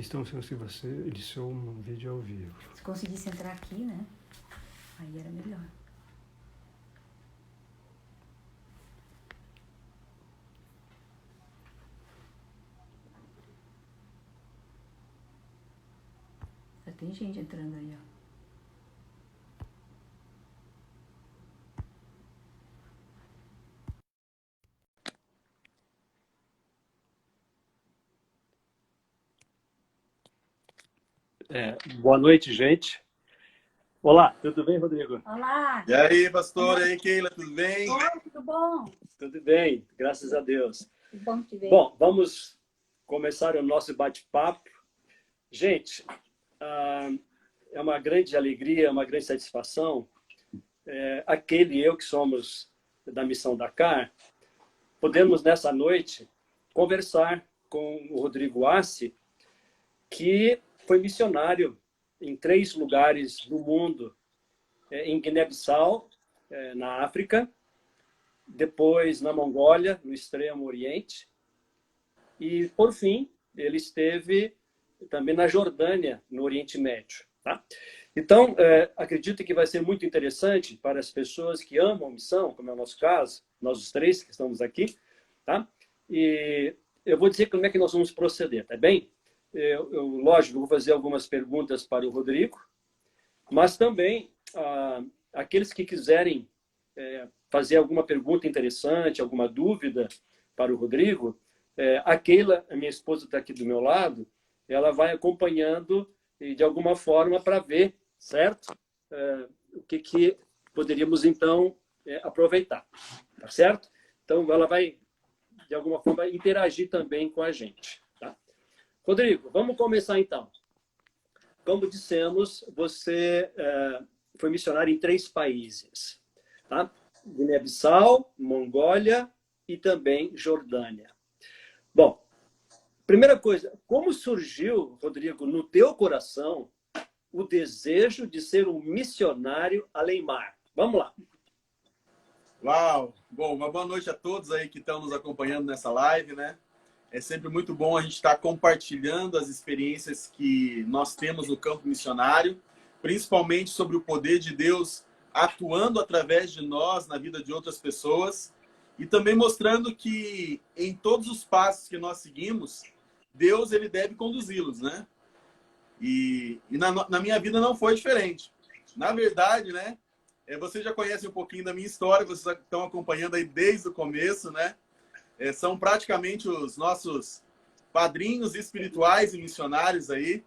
Então, se você iniciou um vídeo ao vivo. Se conseguisse entrar aqui, né? Aí era melhor. Já tem gente entrando aí, ó. Boa noite, gente. Olá, tudo bem, Rodrigo? Olá! E aí, pastor? E aí, Keila, tudo bem? Oi, tudo bom? Tudo bem, graças a Deus. Que bom te ver. Bom, vamos começar o nosso bate-papo. Gente, é uma grande alegria, uma grande satisfação. Aquele e eu que somos da Missão Dakar, podemos nessa noite conversar com o Rodrigo Assi, que foi missionário em 3 lugares do mundo, em Guiné-Bissau, na África, depois na Mongólia, no Extremo Oriente, e, por fim, ele esteve também na Jordânia, no Oriente Médio. Tá? Então, acredito que vai ser muito interessante para as pessoas que amam a missão, como é o nosso caso, nós os 3 que estamos aqui, tá? E eu vou dizer como é que nós vamos proceder, tá bem? Lógico, vou fazer algumas perguntas para o Rodrigo, mas também aqueles que quiserem fazer alguma pergunta interessante, alguma dúvida para o Rodrigo, a Keila, a minha esposa, está aqui do meu lado, ela vai acompanhando de alguma forma para ver, certo? O que poderíamos, então, aproveitar, tá certo? Então, ela vai, de alguma forma, interagir também com a gente. Rodrigo, vamos começar então. Como dissemos, você foi missionário em 3 países, tá? Guiné-Bissau, Mongólia e também Jordânia. Bom, primeira coisa, como surgiu, Rodrigo, no teu coração o desejo de ser um missionário além-mar? Vamos lá. Uau! Bom, uma boa noite a todos aí que estão nos acompanhando nessa live, né? É sempre muito bom a gente estar compartilhando as experiências que nós temos no campo missionário, principalmente sobre o poder de Deus atuando através de nós na vida de outras pessoas e também mostrando que em todos os passos que nós seguimos, Deus ele deve conduzi-los, né? E na minha vida não foi diferente. Na verdade, né? Vocês já conhecem um pouquinho da minha história, vocês estão acompanhando aí desde o começo, né? São praticamente os nossos padrinhos espirituais e missionários aí.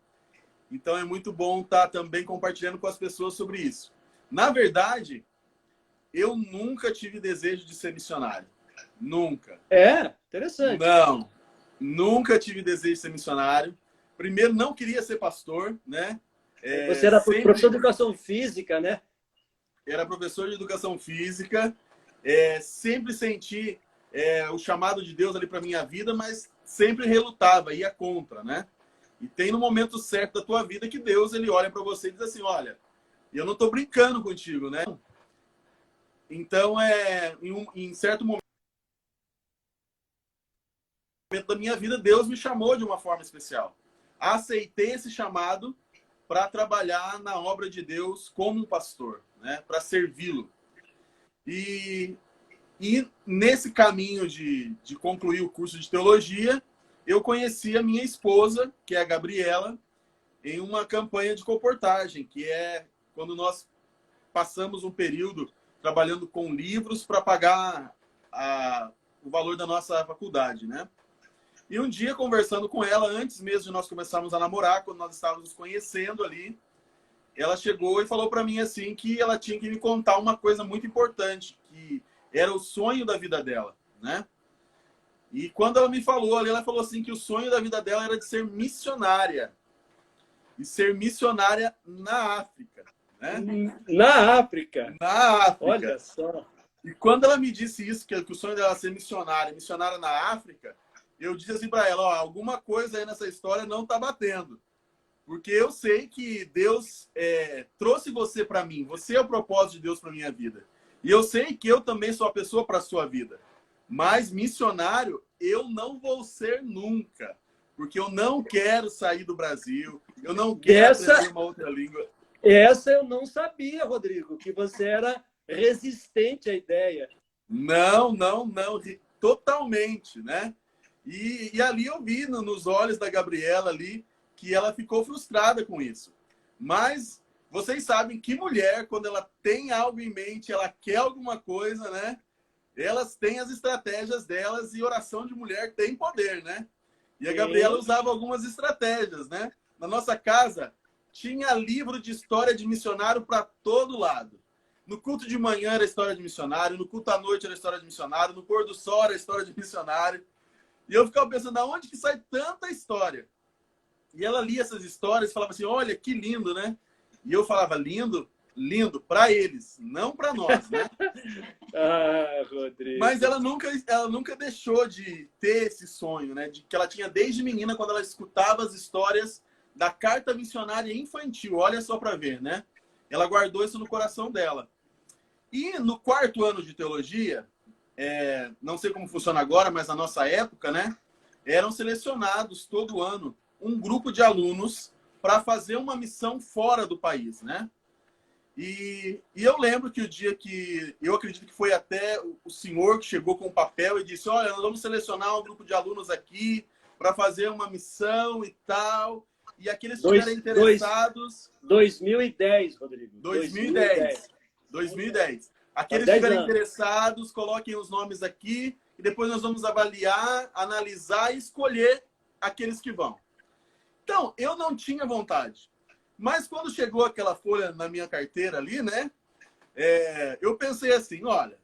Então é muito bom estar também compartilhando com as pessoas sobre isso. Na verdade, eu nunca tive desejo de ser missionário. Nunca. Interessante. Não, nunca tive desejo de ser missionário. Primeiro, não queria ser pastor, né? Você era professor de educação física, né? Era professor de educação física. Sempre senti o chamado de Deus ali para minha vida, mas sempre relutava, ia contra, né? E tem no momento certo da tua vida que Deus ele olha para você e diz assim, olha, eu não estou brincando contigo, né? Então, em certo momento da minha vida, Deus me chamou de uma forma especial. Aceitei esse chamado para trabalhar na obra de Deus como um pastor, né? Para servi-lo. E nesse caminho de concluir o curso de teologia, eu conheci a minha esposa, que é a Gabriela, em uma campanha de comportagem, que é quando nós passamos um período trabalhando com livros para pagar o valor da nossa faculdade, né? E um dia, conversando com ela, antes mesmo de nós começarmos a namorar, quando nós estávamos nos conhecendo ali, ela chegou e falou para mim assim que ela tinha que me contar uma coisa muito importante, que era o sonho da vida dela, né? E quando ela me falou ali, ela falou assim que o sonho da vida dela era de ser missionária. E ser missionária na África, né? Na África? Na África. Olha só. E quando ela me disse isso, que o sonho dela era ser missionária na África, eu disse assim para ela, ó, alguma coisa aí nessa história não tá batendo. Porque eu sei que Deus trouxe você para mim. Você é o propósito de Deus para minha vida. E eu sei que eu também sou a pessoa para a sua vida. Mas missionário, eu não vou ser nunca. porque eu não quero sair do Brasil, eu não quero aprender uma outra língua. Essa eu não sabia, Rodrigo, que você era resistente à ideia. Não, totalmente, né? E ali eu vi nos olhos da Gabriela ali que ela ficou frustrada com isso. Mas vocês sabem que mulher, quando ela tem algo em mente, ela quer alguma coisa, né? Elas têm as estratégias delas, e oração de mulher tem poder, né? E a Gabriela usava algumas estratégias, né? Na nossa casa tinha livro de história de missionário para todo lado. No culto de manhã era história de missionário, no culto à noite era história de missionário, no pôr do sol era história de missionário. E eu ficava pensando, aonde que sai tanta história? E ela lia essas histórias e falava assim, olha, que lindo, né? E eu falava, lindo? Lindo para eles, não para nós, né? Ah, Rodrigo. Mas ela nunca deixou de ter esse sonho, né? Que ela tinha desde menina, quando ela escutava as histórias da carta missionária infantil. Olha só para ver, né? Ela guardou isso no coração dela. E no 4º ano de teologia, não sei como funciona agora, mas na nossa época, né? Eram selecionados todo ano um grupo de alunos para fazer uma missão fora do país, né? E eu lembro que o dia que... Eu acredito que foi até o senhor que chegou com o papel e disse, olha, nós vamos selecionar um grupo de alunos aqui para fazer uma missão e tal. E aqueles que estiverem interessados... 2010, Rodrigo. 2010. Aqueles que estiverem interessados, coloquem os nomes aqui e depois nós vamos avaliar, analisar e escolher aqueles que vão. Então, eu não tinha vontade. Mas quando chegou aquela folha na minha carteira ali, né? Eu pensei assim, olha,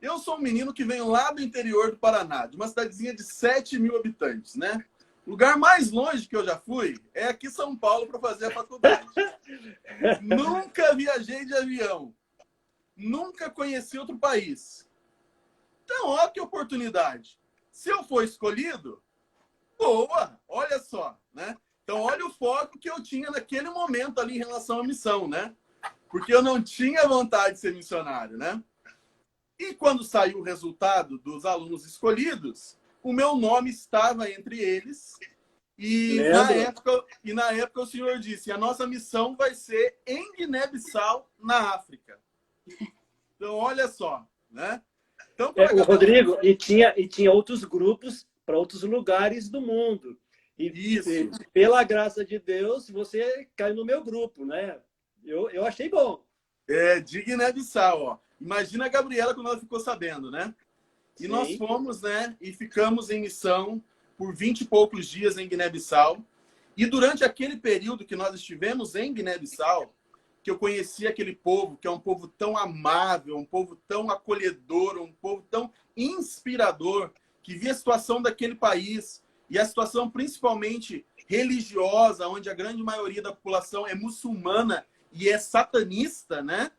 eu sou um menino que venho lá do interior do Paraná, de uma cidadezinha de 7.000 habitantes, né? O lugar mais longe que eu já fui é aqui em São Paulo para fazer a faculdade. Nunca viajei de avião. Nunca conheci outro país. Então, olha que oportunidade. Se eu for escolhido, boa, olha só, né? Então, olha o foco que eu tinha naquele momento ali em relação à missão, né? Porque eu não tinha vontade de ser missionário, né? E quando saiu o resultado dos alunos escolhidos, o meu nome estava entre eles. E na época o senhor disse, a nossa missão vai ser em Guiné-Bissau, na África. Então, olha só, né? Então, o Rodrigo, e tinha outros grupos para outros lugares do mundo. E pela graça de Deus, você caiu no meu grupo, né? Eu achei bom. De Guiné-Bissau, ó. Imagina a Gabriela quando ela ficou sabendo, né? E sim, nós fomos, né? E ficamos em missão por 20 e poucos dias em Guiné-Bissau. E durante aquele período que nós estivemos em Guiné-Bissau, que eu conheci aquele povo, que é um povo tão amável, um povo tão acolhedor, um povo tão inspirador, que via a situação daquele país, e a situação principalmente religiosa, onde a grande maioria da população é muçulmana e é satanista, né?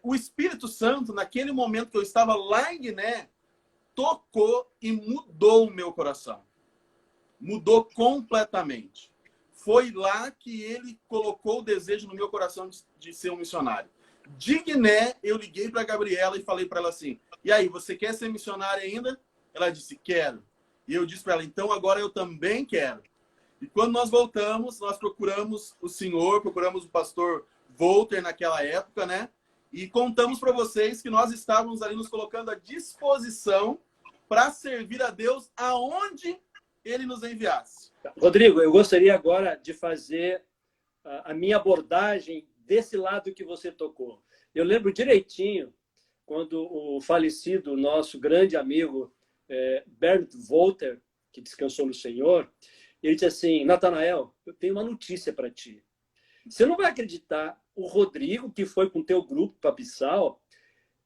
O Espírito Santo, naquele momento que eu estava lá em Guiné, tocou e mudou o meu coração. Mudou completamente. Foi lá que ele colocou o desejo no meu coração de ser um missionário. De Guiné, eu liguei para a Gabriela e falei para ela assim, e aí, você quer ser missionária ainda? Ela disse, quero. E eu disse para ela, então agora eu também quero. E quando nós voltamos, nós procuramos o senhor, procuramos o pastor Volter naquela época, né? E contamos para vocês que nós estávamos ali nos colocando à disposição para servir a Deus aonde ele nos enviasse. Rodrigo, eu gostaria agora de fazer a minha abordagem desse lado que você tocou. Eu lembro direitinho quando o falecido nosso grande amigo Bernd Volter, que descansou no Senhor, ele disse assim, Natanael, eu tenho uma notícia para ti. Você não vai acreditar, o Rodrigo, que foi com o teu grupo para Bissau,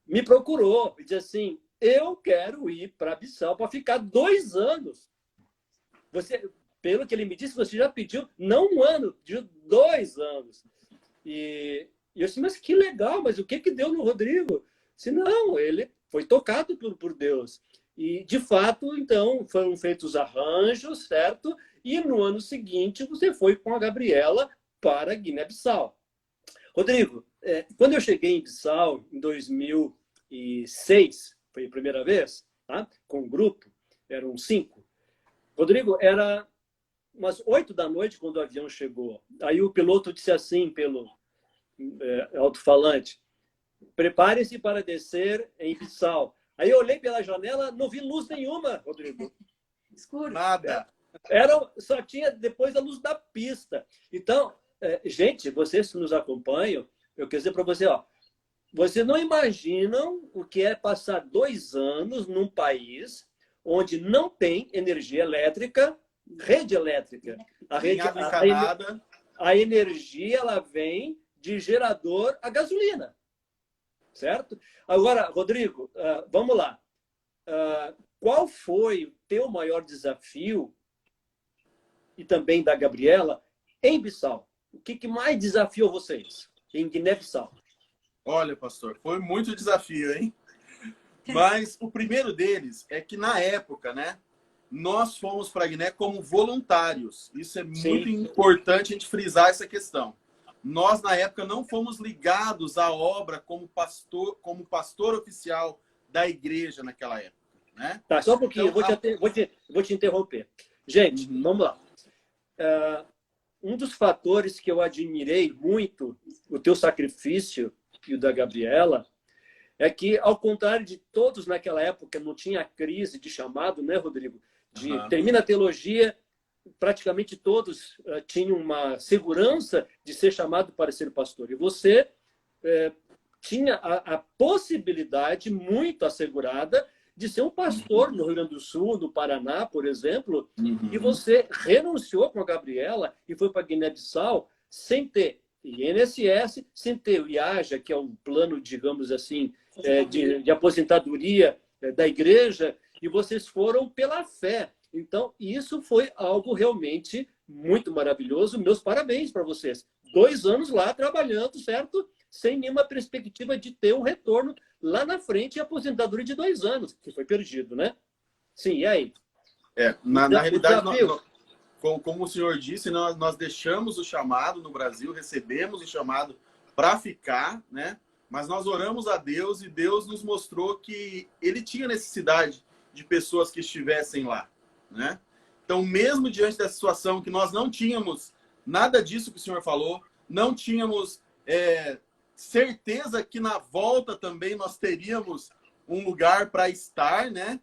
me procurou e disse assim, eu quero ir para Bissau para ficar 2 anos. Você, pelo que ele me disse, você já pediu, não 1 ano, pediu 2 anos. E eu disse, mas que legal, mas o que deu no Rodrigo? Disse, não, ele foi tocado por Deus. E, de fato, então, foram feitos arranjos, certo? E no ano seguinte, você foi com a Gabriela para Guiné-Bissau. Rodrigo, quando eu cheguei em Bissau, em 2006, foi a primeira vez, tá? Com o grupo, eram 5. Rodrigo, era umas 8 da noite, quando o avião chegou. Aí o piloto disse assim, pelo alto-falante: prepare-se para descer em Bissau. Aí eu olhei pela janela, não vi luz nenhuma, Rodrigo. Escuro. Nada. Só tinha depois a luz da pista. Então, gente, vocês que nos acompanham, eu quero dizer para você, ó, vocês não imaginam o que é passar 2 anos num país onde não tem energia elétrica, rede elétrica. A energia ela vem de gerador a gasolina, certo? Agora, Rodrigo, vamos lá. Qual foi o teu maior desafio, e também da Gabriela, em Bissau? O que mais desafiou vocês em Guiné-Bissau? Olha, pastor, foi muito desafio, hein? Mas o primeiro deles é que, na época, né, nós fomos para a Guiné como voluntários. Isso é muito importante a gente frisar essa questão. Nós, na época, não fomos ligados à obra como pastor oficial da igreja naquela época, né? Tá, só um pouquinho, então, vou te interromper. Gente, vamos lá. Um dos fatores que eu admirei muito, o teu sacrifício e o da Gabriela, é que, ao contrário de todos naquela época, não tinha crise de chamado, né, Rodrigo? Termina a teologia, praticamente todos tinham uma segurança de ser chamado para ser pastor. E você tinha a possibilidade muito assegurada de ser um pastor no Rio Grande do Sul, no Paraná, por exemplo, e você renunciou com a Gabriela e foi para Guiné-Bissau sem ter INSS, sem ter o IAJA, que é um plano, digamos assim, de aposentadoria da igreja, e vocês foram pela fé. Então, isso foi algo realmente muito maravilhoso. Meus parabéns para vocês. 2 anos lá trabalhando, certo? Sem nenhuma perspectiva de ter um retorno lá na frente e aposentadoria de 2 anos, que foi perdido, né? Sim, e aí? Na realidade, como o senhor disse, nós deixamos o chamado no Brasil, recebemos o chamado para ficar, né? Mas nós oramos a Deus e Deus nos mostrou que ele tinha necessidade de pessoas que estivessem lá, né? Então, mesmo diante dessa situação que nós não tínhamos nada disso que o senhor falou, não tínhamos certeza que na volta também nós teríamos um lugar para estar, né?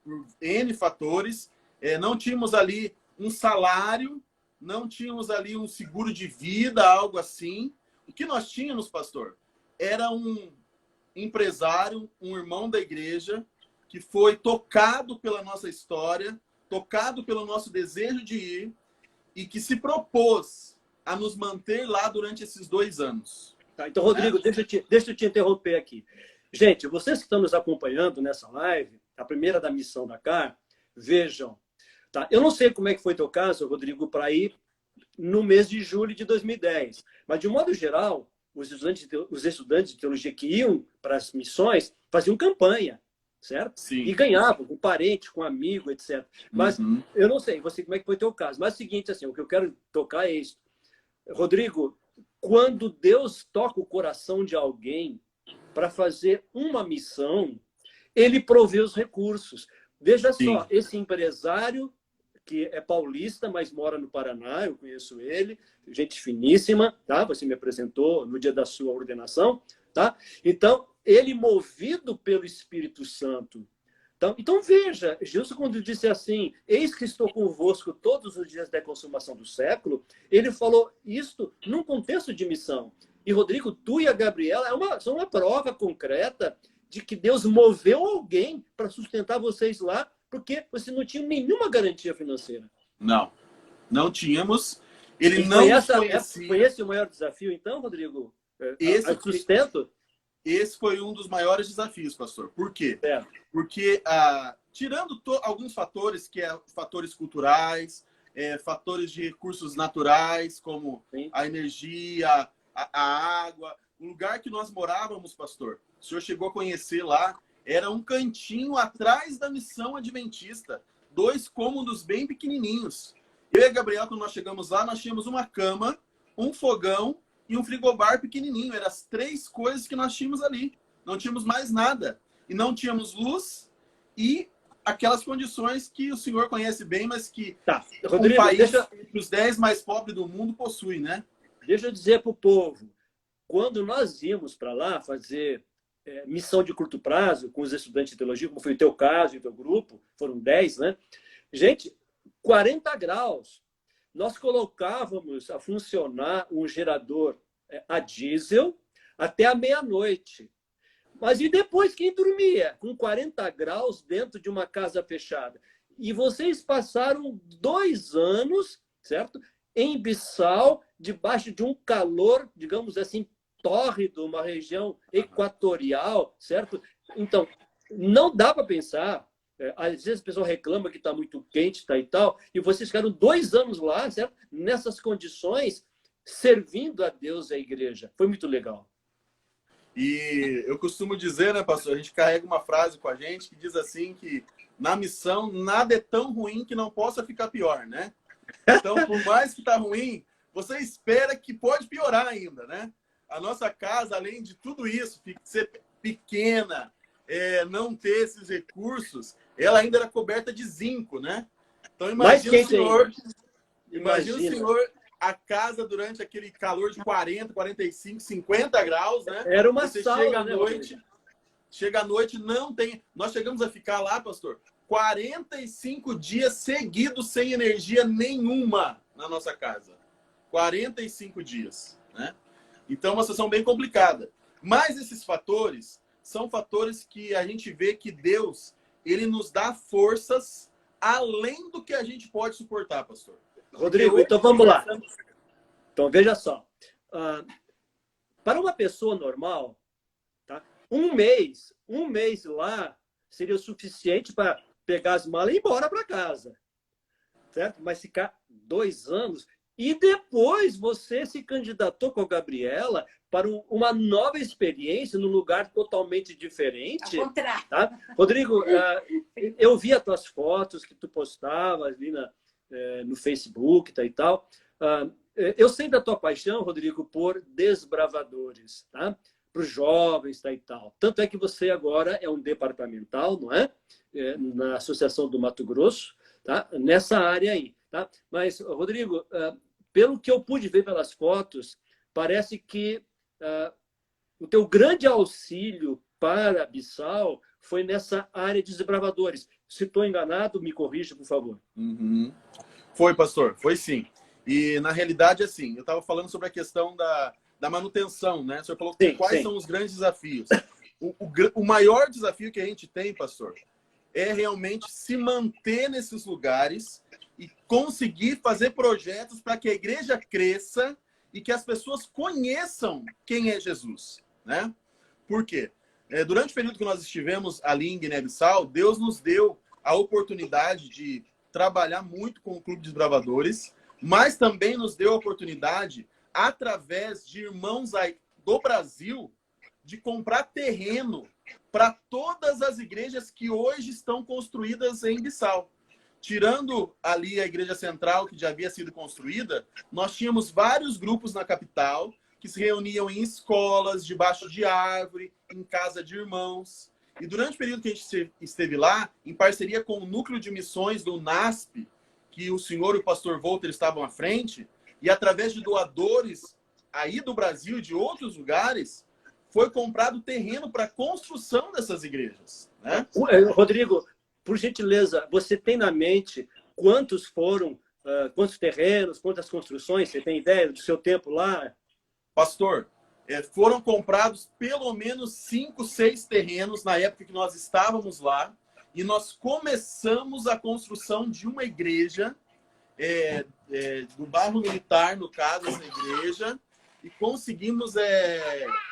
Por N fatores, não tínhamos ali um salário, não tínhamos ali um seguro de vida, algo assim. O que nós tínhamos, pastor, era um empresário, um irmão da igreja, que foi tocado pela nossa história, tocado pelo nosso desejo de ir, e que se propôs a nos manter lá durante esses 2 anos. Tá, então, Rodrigo, deixa eu te interromper aqui. Gente, vocês que estão nos acompanhando nessa live, a primeira da Missão Dakar, vejam. Tá? Eu não sei como é que foi teu caso, Rodrigo, para ir no mês de julho de 2010. Mas, de um modo geral, os estudantes de teologia que iam para as missões faziam campanha, certo? Sim. E ganhavam com parente, com amigo, etc. Mas eu não sei como é que foi teu caso. Mas é o seguinte, assim, o que eu quero tocar é isso. Rodrigo, quando Deus toca o coração de alguém para fazer uma missão, ele provê os recursos. Veja só, esse empresário, que é paulista, mas mora no Paraná, eu conheço ele, gente finíssima, tá? Você me apresentou no dia da sua ordenação, tá? Então, ele movido pelo Espírito Santo. Então veja, Jesus, quando disse assim, eis que estou convosco todos os dias da consumação do século, ele falou isto num contexto de missão. E, Rodrigo, tu e a Gabriela são uma prova concreta de que Deus moveu alguém para sustentar vocês lá, porque vocês não tinham nenhuma garantia financeira. Não tínhamos. Foi esse o maior desafio, então, Rodrigo? Sustento? Esse foi um dos maiores desafios, pastor. Por quê? Porque, tirando alguns fatores, que é fatores culturais, fatores de recursos naturais, como a energia, a água, o lugar que nós morávamos, pastor, o senhor chegou a conhecer lá, era um cantinho atrás da missão adventista, 2 cômodos bem pequenininhos. Eu e a Gabriela, quando nós chegamos lá, nós tínhamos uma cama, um fogão e um frigobar pequenininho. Eram as 3 coisas que nós tínhamos ali. Não tínhamos mais nada. E não tínhamos luz. E aquelas condições que o senhor conhece bem, mas que Tá, Rodrigo, um país deixa entre os 10 mais pobres do mundo possui, né? eu dizer para o povo, quando nós íamos para lá fazer missão de curto prazo com os estudantes de teologia, como foi o teu caso e o teu grupo, foram 10, né? Gente, 40 graus. Nós colocávamos a funcionar um gerador a diesel até a meia-noite. Mas e depois quem dormia? Com 40 graus dentro de uma casa fechada. E vocês passaram 2 anos, certo? Em Bissau, debaixo de um calor, digamos assim, tórrido, uma região equatorial, certo? Então, não dá para pensar. Às vezes o pessoal reclama que está muito quente, tá e tal, e vocês ficaram 2 anos lá, certo? Nessas condições, servindo a Deus e a igreja. Foi muito legal. E eu costumo dizer, né, pastor, a gente carrega uma frase com a gente que diz assim que na missão nada é tão ruim que não possa ficar pior, né? Então, por mais que tá ruim, você espera que pode piorar ainda, né? A nossa casa, além de tudo isso, ser pequena, não ter esses recursos, ela ainda era coberta de zinco, né? Então imagina o senhor, a casa durante aquele calor de 40, 45, 50 graus, né? Era uma Você sauna, chega à noite, não tem... Nós chegamos a ficar lá, pastor, 45 dias seguidos sem energia nenhuma na nossa casa. 45 dias, né? Então, é uma situação bem complicada. Mas esses fatores são fatores que a gente vê que Deus, ele nos dá forças além do que a gente pode suportar, pastor. Rodrigo, então vamos lá. Então, veja só. Para uma pessoa normal, tá? um mês lá seria o suficiente para pegar as malas e ir embora para casa. Certo? Mas ficar 2 anos... E depois você se candidatou com a Gabriela para uma nova experiência num lugar totalmente diferente. Tá? Rodrigo, eu vi as tuas fotos que tu postava ali no Facebook e tal. Eu sei da tua paixão, Rodrigo, por desbravadores, tá? Para os jovens e tal. Tanto é que você agora é um departamental, não é? Na Associação do Mato Grosso, tá? Nessa área aí. Tá? Mas, Rodrigo, pelo que eu pude ver pelas fotos, parece que o teu grande auxílio para Bissau foi nessa área de desbravadores. Se estou enganado, me corrija, por favor. Uhum. Foi, pastor, foi sim. E, na realidade, assim, eu estava falando sobre a questão da manutenção, né? O senhor falou quais são os grandes desafios. O maior desafio que a gente tem, pastor, é realmente se manter nesses lugares e conseguir fazer projetos para que a igreja cresça e que as pessoas conheçam quem é Jesus, né? Por quê? Durante o período que nós estivemos ali em Guiné-Bissau, Deus nos deu a oportunidade de trabalhar muito com o Clube de Desbravadores, mas também nos deu a oportunidade, através de irmãos aí do Brasil, de comprar terreno para todas as igrejas que hoje estão construídas em Bissau. Tirando ali a igreja central, que já havia sido construída, nós tínhamos vários grupos na capital que se reuniam em escolas, debaixo de árvore, em casa de irmãos. E durante o período que a gente esteve lá, em parceria com o núcleo de missões do NASP, que o senhor e o pastor Walter estavam à frente, e através de doadores aí do Brasil e de outros lugares, foi comprado terreno para a construção dessas igrejas, né? Rodrigo, por gentileza, você tem na mente quantos foram, quantos terrenos, quantas construções? Você tem ideia do seu tempo lá? Pastor, foram comprados pelo menos 5, 6 terrenos na época que nós estávamos lá, e nós começamos a construção de uma igreja, do bairro militar, no caso, essa igreja, e conseguimos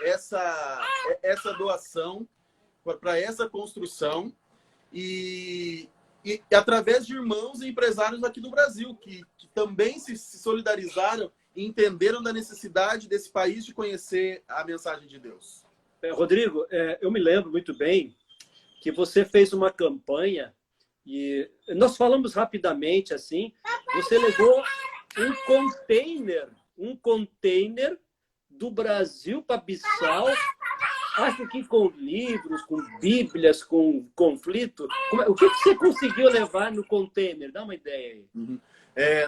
essa doação para essa construção, e através de irmãos e empresários aqui do Brasil, que também se solidarizaram e entenderam da necessidade desse país de conhecer a mensagem de Deus. Rodrigo, eu me lembro muito bem que você fez uma campanha e nós falamos rapidamente assim, você levou um container do Brasil para Bissau acho que com livros, com bíblias, com conflito, o que você conseguiu levar no container? Dá uma ideia aí. Uhum.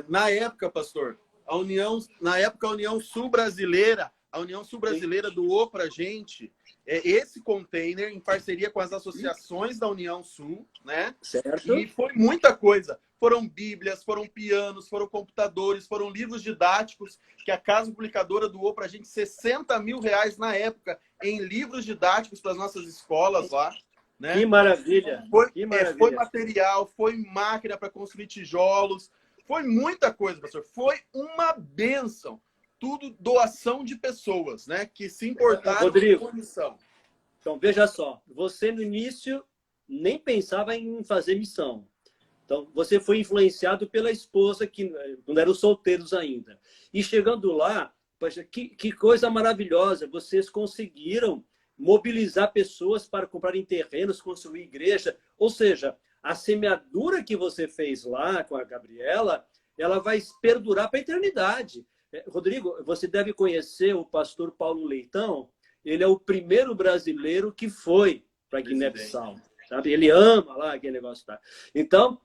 Na época, pastor, a União Sul Brasileira, doou para a gente esse container em parceria com as associações da União Sul, né? Certo. E foi muita coisa. Foram bíblias, foram pianos, foram computadores, foram livros didáticos que a Casa Publicadora doou para a gente R$60 mil na época em livros didáticos para as nossas escolas lá. Né? Que maravilha! Foi material, foi máquina para construir tijolos, foi muita coisa, pastor. Foi uma bênção. Tudo doação de pessoas, né? Que se importaram Rodrigo, com a missão. Então, veja só. Você, no início, nem pensava em fazer missão. Então, você foi influenciado pela esposa, que não eram solteiros ainda. E chegando lá, poxa, que coisa maravilhosa. Vocês conseguiram mobilizar pessoas para comprarem terrenos, construir igreja. Ou seja, a semeadura que você fez lá com a Gabriela, ela vai perdurar para a eternidade. Rodrigo, você deve conhecer o pastor Paulo Leitão. Ele é o primeiro brasileiro que foi para Guiné-Bissau. Sabe? Ele ama lá aquele negócio. Tá? Então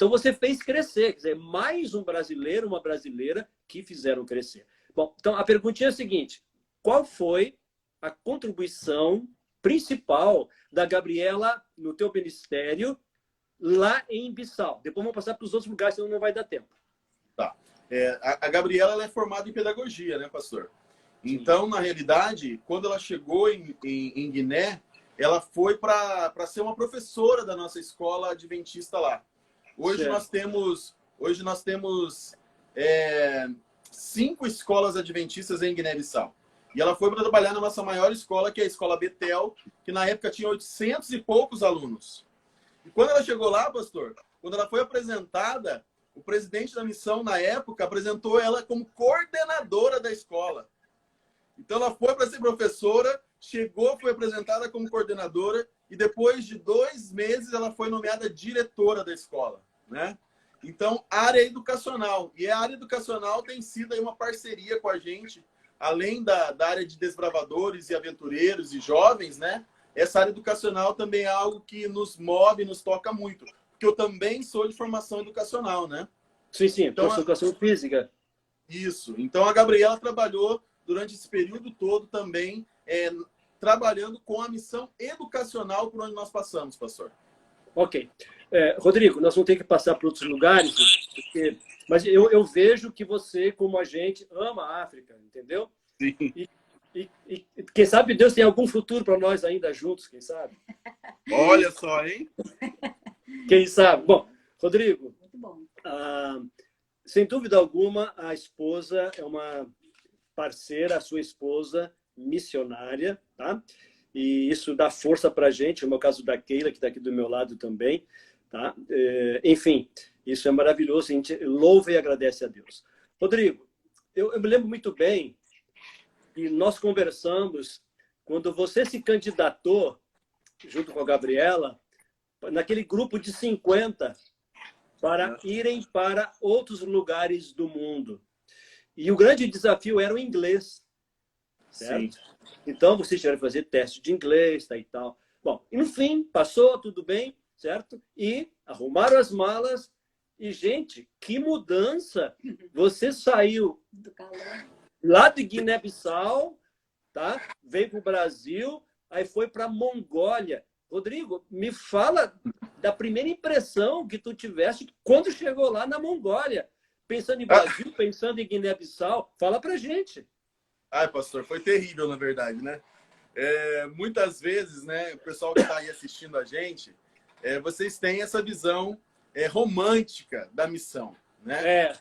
você fez crescer. Quer dizer, mais um brasileiro, uma brasileira que fizeram crescer. Bom, então a perguntinha é a seguinte. Qual foi a contribuição principal da Gabriela no teu ministério lá em Bissau? Depois vamos passar para os outros lugares, senão não vai dar tempo. Tá. A Gabriela ela é formada em pedagogia, né, pastor? Então, na realidade, quando ela chegou em Guiné, ela foi para ser uma professora da nossa escola adventista lá. Hoje nós temos 5 escolas adventistas em Guiné-Bissau. E ela foi para trabalhar na nossa maior escola, que é a Escola Betel, que na época tinha 800 e poucos alunos. E quando ela chegou lá, pastor, quando ela foi apresentada, o presidente da missão, na época, apresentou ela como coordenadora da escola. Então, ela foi para ser professora, chegou, foi apresentada como coordenadora, e depois de 2 meses, ela foi nomeada diretora da escola. Né? Então, área educacional. E a área educacional tem sido aí uma parceria com a gente, além da área de desbravadores e aventureiros e jovens, né? Essa área educacional também é algo que nos move, nos toca muito. Porque eu também sou de formação educacional, né? Sim, então, educação física. Isso. Então, a Gabriela trabalhou durante esse período todo também, trabalhando com a missão educacional por onde nós passamos, pastor. Ok. Rodrigo, nós vamos ter que passar para outros lugares, mas eu vejo que você, como a gente, ama a África, entendeu? Sim. E quem sabe Deus tem algum futuro para nós ainda juntos, quem sabe? Olha só, hein? Quem sabe? Bom, Rodrigo, Muito bom. Sem dúvida alguma, a esposa é uma parceira, a sua esposa missionária, tá? E isso dá força para a gente, no caso da Keila, que está aqui do meu lado também, tá? Enfim, isso é maravilhoso, a gente louva e agradece a Deus. Rodrigo, eu me lembro muito bem que nós conversamos quando você se candidatou, junto com a Gabriela, naquele grupo de 50, para irem para outros lugares do mundo. E o grande desafio era o inglês, certo? Sim. Então, vocês tiveram que fazer teste de inglês, tá, e tal. Bom, e no fim, passou, tudo bem, certo? E arrumaram as malas. E, gente, que mudança! Você saiu lá de Guiné-Bissau, tá? Veio para o Brasil, aí foi para a Mongólia. Rodrigo, me fala da primeira impressão que tu tiveste quando chegou lá na Mongólia. Pensando em Brasil, pensando em Guiné-Bissau. Fala pra gente. Ai, pastor, foi terrível, na verdade, né? Muitas vezes, né, o pessoal que está aí assistindo a gente, vocês têm essa visão romântica da missão, né?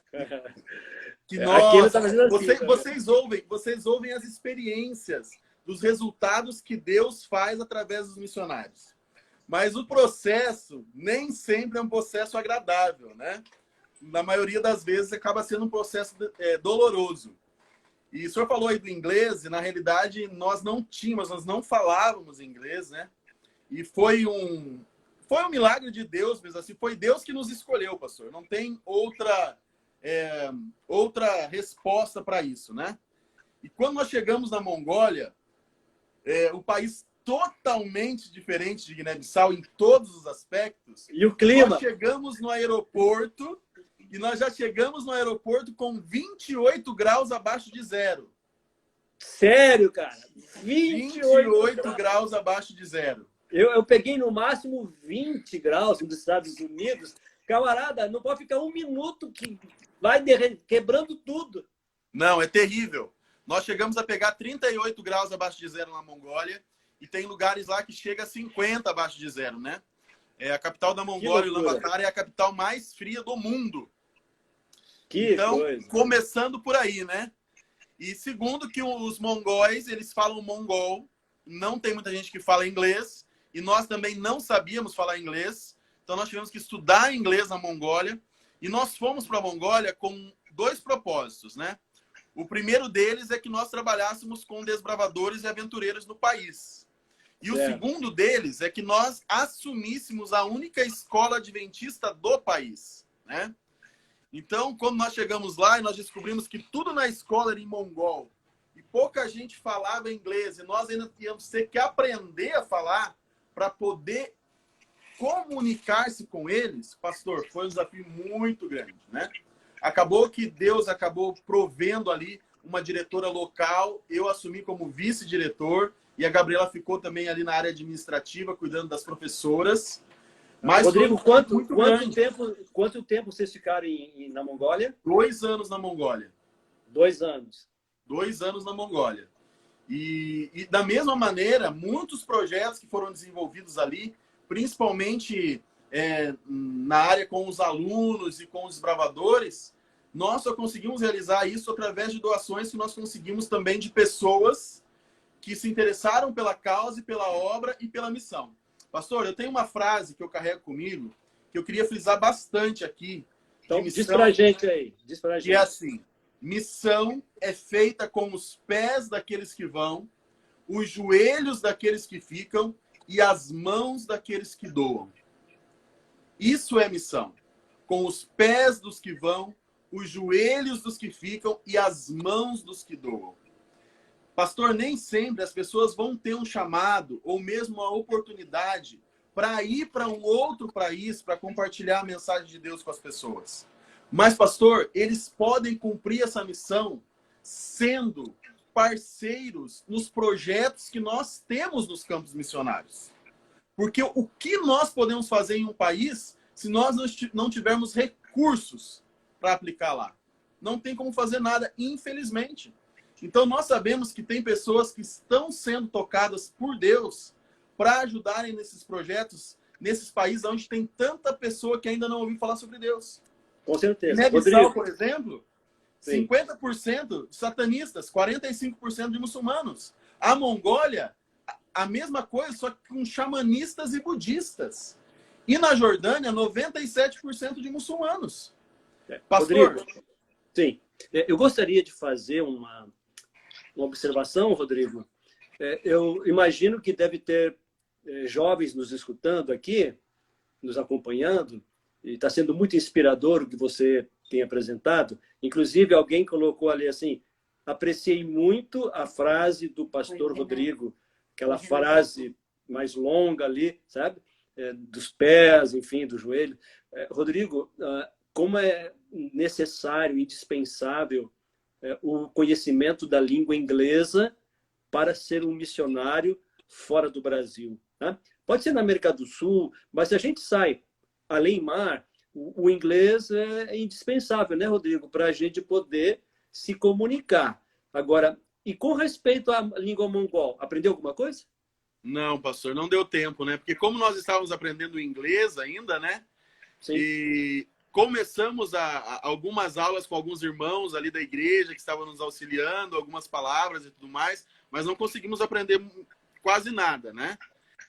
Que nós, vocês ouvem as experiências dos resultados que Deus faz através dos missionários. Mas o processo nem sempre é um processo agradável, né? Na maioria das vezes acaba sendo um processo doloroso. E o senhor falou aí do inglês, e na realidade nós não falávamos inglês, né? E foi um milagre de Deus, mesmo assim, foi Deus que nos escolheu, pastor. Não tem outra resposta para isso, né? E quando nós chegamos na Mongólia, o país totalmente diferente de Guiné-Bissau em todos os aspectos. E o clima? Nós chegamos no aeroporto e nós já chegamos no aeroporto com 28 graus abaixo de zero. Sério, cara? 28 graus abaixo de zero. Eu peguei no máximo 20 graus nos Estados Unidos. Camarada, não pode ficar um minuto que vai quebrando tudo. Não, é terrível. Nós chegamos a pegar 38 graus abaixo de zero na Mongólia e tem lugares lá que chega a 50 abaixo de zero, né? A capital da Mongólia, Ulaanbaatar, é a capital mais fria do mundo. Então, começando por aí, né? E segundo que os mongóis, eles falam mongol, não tem muita gente que fala inglês, e nós também não sabíamos falar inglês, então nós tivemos que estudar inglês na Mongólia, e nós fomos para a Mongólia com 2 propósitos, né? O primeiro deles é que nós trabalhássemos com desbravadores e aventureiros no país. E o segundo deles é que nós assumíssemos a única escola adventista do país, né? Então, quando nós chegamos lá e nós descobrimos que tudo na escola era em mongol e pouca gente falava inglês e nós ainda tínhamos que aprender a falar para poder comunicar-se com eles, pastor, foi um desafio muito grande, né? Acabou que Deus acabou provendo ali uma diretora local, eu assumi como vice-diretor e a Gabriela ficou também ali na área administrativa, cuidando das professoras. Mas Rodrigo, quanto tempo vocês ficaram na Mongólia? 2 anos na Mongólia. 2 anos. 2 anos na Mongólia. E da mesma maneira, muitos projetos que foram desenvolvidos ali, principalmente na área com os alunos e com os desbravadores, nós só conseguimos realizar isso através de doações que nós conseguimos também de pessoas que se interessaram pela causa e pela obra e pela missão. Pastor, eu tenho uma frase que eu carrego comigo, que eu queria frisar bastante aqui. Então, diz pra gente aí. Que é assim, missão é feita com os pés daqueles que vão, os joelhos daqueles que ficam e as mãos daqueles que doam. Isso é missão. Com os pés dos que vão, os joelhos dos que ficam e as mãos dos que doam. Pastor, nem sempre as pessoas vão ter um chamado ou mesmo uma oportunidade para ir para um outro país para compartilhar a mensagem de Deus com as pessoas. Mas, pastor, eles podem cumprir essa missão sendo parceiros nos projetos que nós temos nos campos missionários. Porque o que nós podemos fazer em um país se nós não tivermos recursos para aplicar lá? Não tem como fazer nada, infelizmente. Então, nós sabemos que tem pessoas que estão sendo tocadas por Deus para ajudarem nesses projetos, nesses países onde tem tanta pessoa que ainda não ouviu falar sobre Deus. Com certeza. Guiné-Bissau, por exemplo, 50% de satanistas, 45% de muçulmanos. A Mongólia, a mesma coisa, só que com xamanistas e budistas. E na Jordânia, 97% de muçulmanos. Pastor? Rodrigo, sim. Eu gostaria de fazer uma observação, Rodrigo. Eu imagino que deve ter jovens nos escutando aqui, nos acompanhando, e está sendo muito inspirador o que você tem apresentado. Inclusive, alguém colocou ali assim, apreciei muito a frase do pastor Rodrigo, aquela frase mais longa ali, sabe? Dos pés, enfim, do joelho. Rodrigo, como é necessário, indispensável o conhecimento da língua inglesa para ser um missionário fora do Brasil. Tá? Pode ser na América do Sul, mas se a gente sai além mar, o inglês é indispensável, né, Rodrigo? Para a gente poder se comunicar. Agora, e com respeito à língua mongol, aprendeu alguma coisa? Não, pastor, não deu tempo, né? Porque como nós estávamos aprendendo inglês ainda, né? Sim. E começamos algumas aulas com alguns irmãos ali da igreja que estavam nos auxiliando, algumas palavras e tudo mais, mas não conseguimos aprender quase nada, né?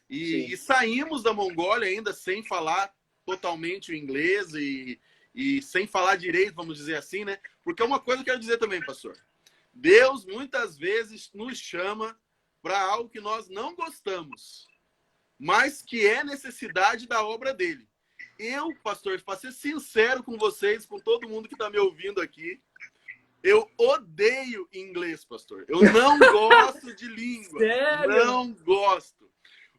E saímos da Mongólia ainda sem falar totalmente o inglês e sem falar direito, vamos dizer assim, né? Porque uma coisa eu quero dizer também, pastor. Deus muitas vezes nos chama para algo que nós não gostamos, mas que é necessidade da obra dele. Eu, pastor, para ser sincero com vocês, com todo mundo que está me ouvindo aqui, eu odeio inglês, pastor. Eu não gosto de língua. Sério? Não gosto.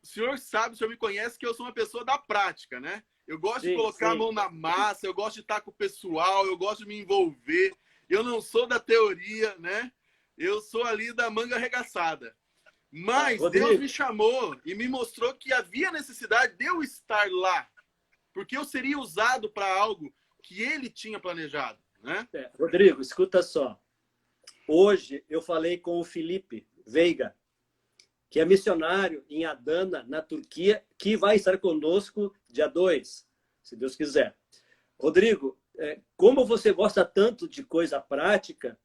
senhor sabe, o senhor me conhece que eu sou uma pessoa da prática, né? Eu gosto de Sim, colocar a sim. mão na massa, eu gosto de estar com o pessoal, eu gosto de me envolver. Eu não sou da teoria, né? Eu sou ali da manga arregaçada. Mas Rodrigo. Deus me chamou e me mostrou que havia necessidade de eu estar lá. Porque eu seria usado para algo que ele tinha planejado, né? Rodrigo, escuta só. Hoje eu falei com o Felipe Veiga, que é missionário em Adana, na Turquia, que vai estar conosco dia 2, se Deus quiser. Rodrigo, como você gosta tanto de coisa prática,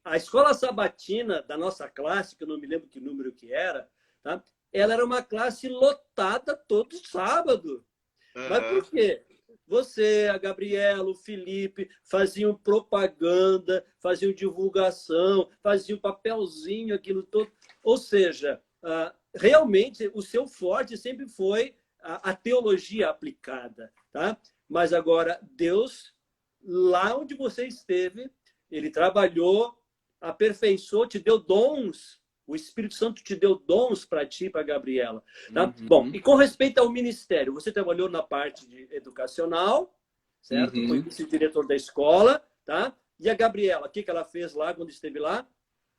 a escola sabatina da nossa classe, que eu não me lembro que número que era, tá? Ela era uma classe lotada todo sábado. Mas por quê? Você, a Gabriela, o Felipe, faziam propaganda, faziam divulgação, faziam papelzinho, aquilo todo. Ou seja, realmente o seu forte sempre foi a teologia aplicada. Tá? Mas agora, Deus, lá onde você esteve, ele trabalhou, aperfeiçoou, te deu dons. O Espírito Santo te deu dons para ti e para a Gabriela. Tá? Uhum. Bom, e com respeito ao ministério, você trabalhou na parte de educacional, certo? Uhum. Foi vice-diretor da escola, tá? E a Gabriela, o que ela fez lá quando esteve lá?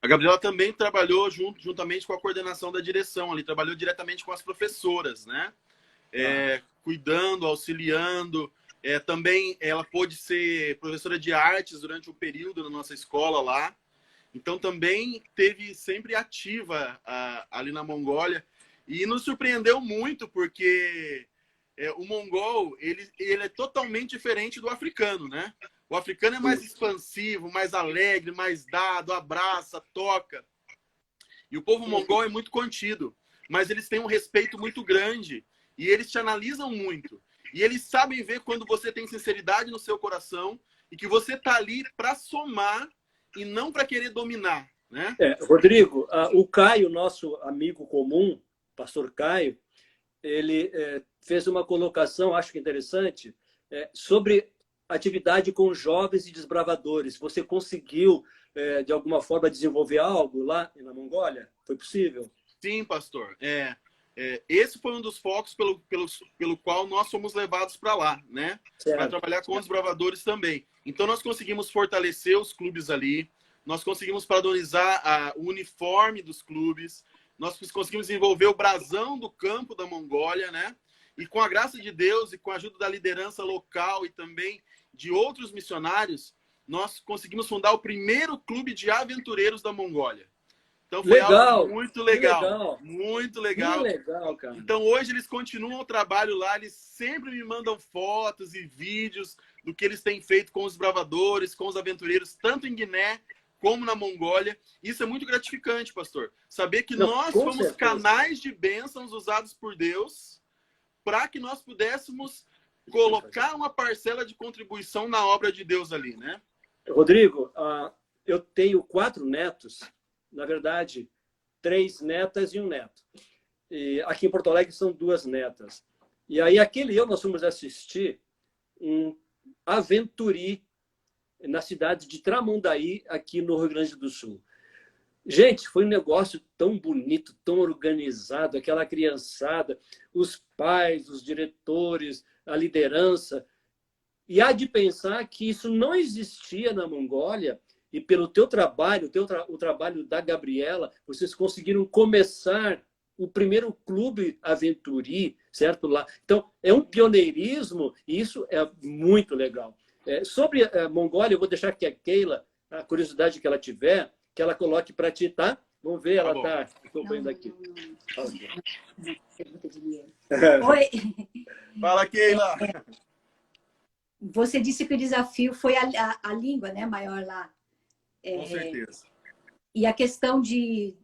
A Gabriela também trabalhou juntamente com a coordenação da direção ali, trabalhou diretamente com as professoras, né? Cuidando, auxiliando. Também ela pôde ser professora de artes durante um período na nossa escola lá. Então, também teve sempre ativa ali na Mongólia. E nos surpreendeu muito, porque o mongol ele é totalmente diferente do africano, né? O africano é mais expansivo, mais alegre, mais dado, abraça, toca. E o povo mongol é muito contido. Mas eles têm um respeito muito grande. E eles te analisam muito. E eles sabem ver quando você tem sinceridade no seu coração e que você está ali para somar e não para querer dominar, né? Rodrigo, o Caio, nosso amigo comum, pastor Caio, ele fez uma colocação, acho que interessante, sobre atividade com jovens e desbravadores. Você conseguiu, de alguma forma, desenvolver algo lá na Mongólia? Foi possível? Sim, pastor. Esse foi um dos focos pelo qual nós fomos levados para lá, né? Para trabalhar com os desbravadores também. Então, nós conseguimos fortalecer os clubes ali, nós conseguimos padronizar o uniforme dos clubes, nós conseguimos desenvolver o brasão do campo da Mongólia, né? E com a graça de Deus e com a ajuda da liderança local e também de outros missionários, nós conseguimos fundar o primeiro clube de aventureiros da Mongólia. Então foi algo muito legal. Muito legal. Que legal, cara. Então hoje eles continuam o trabalho lá, eles sempre me mandam fotos e vídeos do que eles têm feito com os bravadores, com os aventureiros, tanto em Guiné como na Mongólia. Isso é muito gratificante, pastor. Saber que nós fomos canais de bênçãos usados por Deus para que nós pudéssemos colocar uma parcela de contribuição na obra de Deus ali, né? Rodrigo, eu tenho 4 netos, na verdade, 3 netas e um neto. E aqui em Porto Alegre são 2 netas. E aí, nós fomos assistir um Aventuri na cidade de Tramandaí, aqui no Rio Grande do Sul. Gente, foi um negócio tão bonito, tão organizado, aquela criançada, os pais, os diretores, a liderança. E há de pensar que isso não existia na Mongólia, e pelo teu trabalho, o trabalho da Gabriela, vocês conseguiram começar o primeiro clube Aventuri, certo? Lá. Então, é um pioneirismo, e isso é muito legal. Sobre a Mongólia, eu vou deixar que a Keila, a curiosidade que ela tiver, que ela coloque para ti, tá? Vamos ver, ela está acompanhando aqui. Oi. Fala, Keila! Você disse que o desafio foi a língua, né, maior lá. Com certeza. E a questão de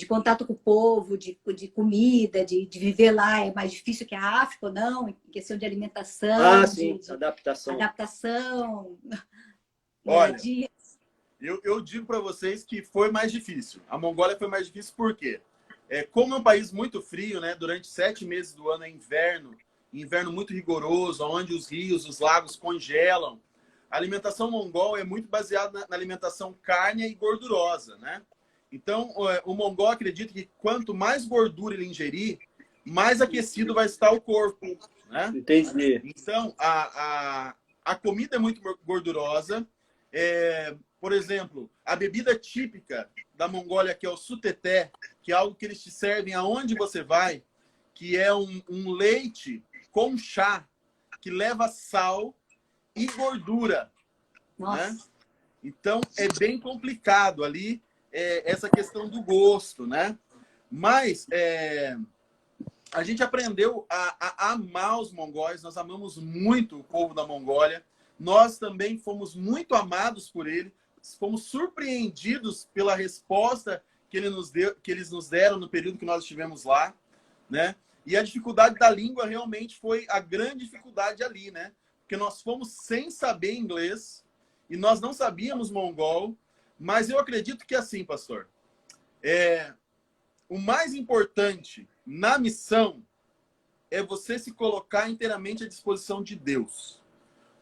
contato com o povo, de comida, de viver lá é mais difícil que a África ou não? Em questão de alimentação, sim, adaptação. Olha, eu digo para vocês que foi mais difícil. A Mongólia foi mais difícil por quê? Como é um país muito frio, né? Durante 7 meses do ano é inverno muito rigoroso, onde os rios, os lagos congelam. A alimentação mongol é muito baseada na alimentação carne e gordurosa, né? Então, o mongol acredita que quanto mais gordura ele ingerir, mais aquecido vai estar o corpo, né? Entendi. Então, a comida é muito gordurosa. Por exemplo, a bebida típica da Mongólia, que é o suteté, que é algo que eles te servem aonde você vai, que é um leite com chá, que leva sal e gordura. Nossa. Né? Então, é bem complicado ali essa questão do gosto, né? Mas a gente aprendeu a amar os mongóis, nós amamos muito o povo da Mongólia, nós também fomos muito amados por ele, fomos surpreendidos pela resposta que eles nos deram no período que nós estivemos lá, né? E a dificuldade da língua realmente foi a grande dificuldade ali, né? Porque nós fomos sem saber inglês e nós não sabíamos mongol, mas eu acredito que assim, pastor, o mais importante na missão é você se colocar inteiramente à disposição de Deus.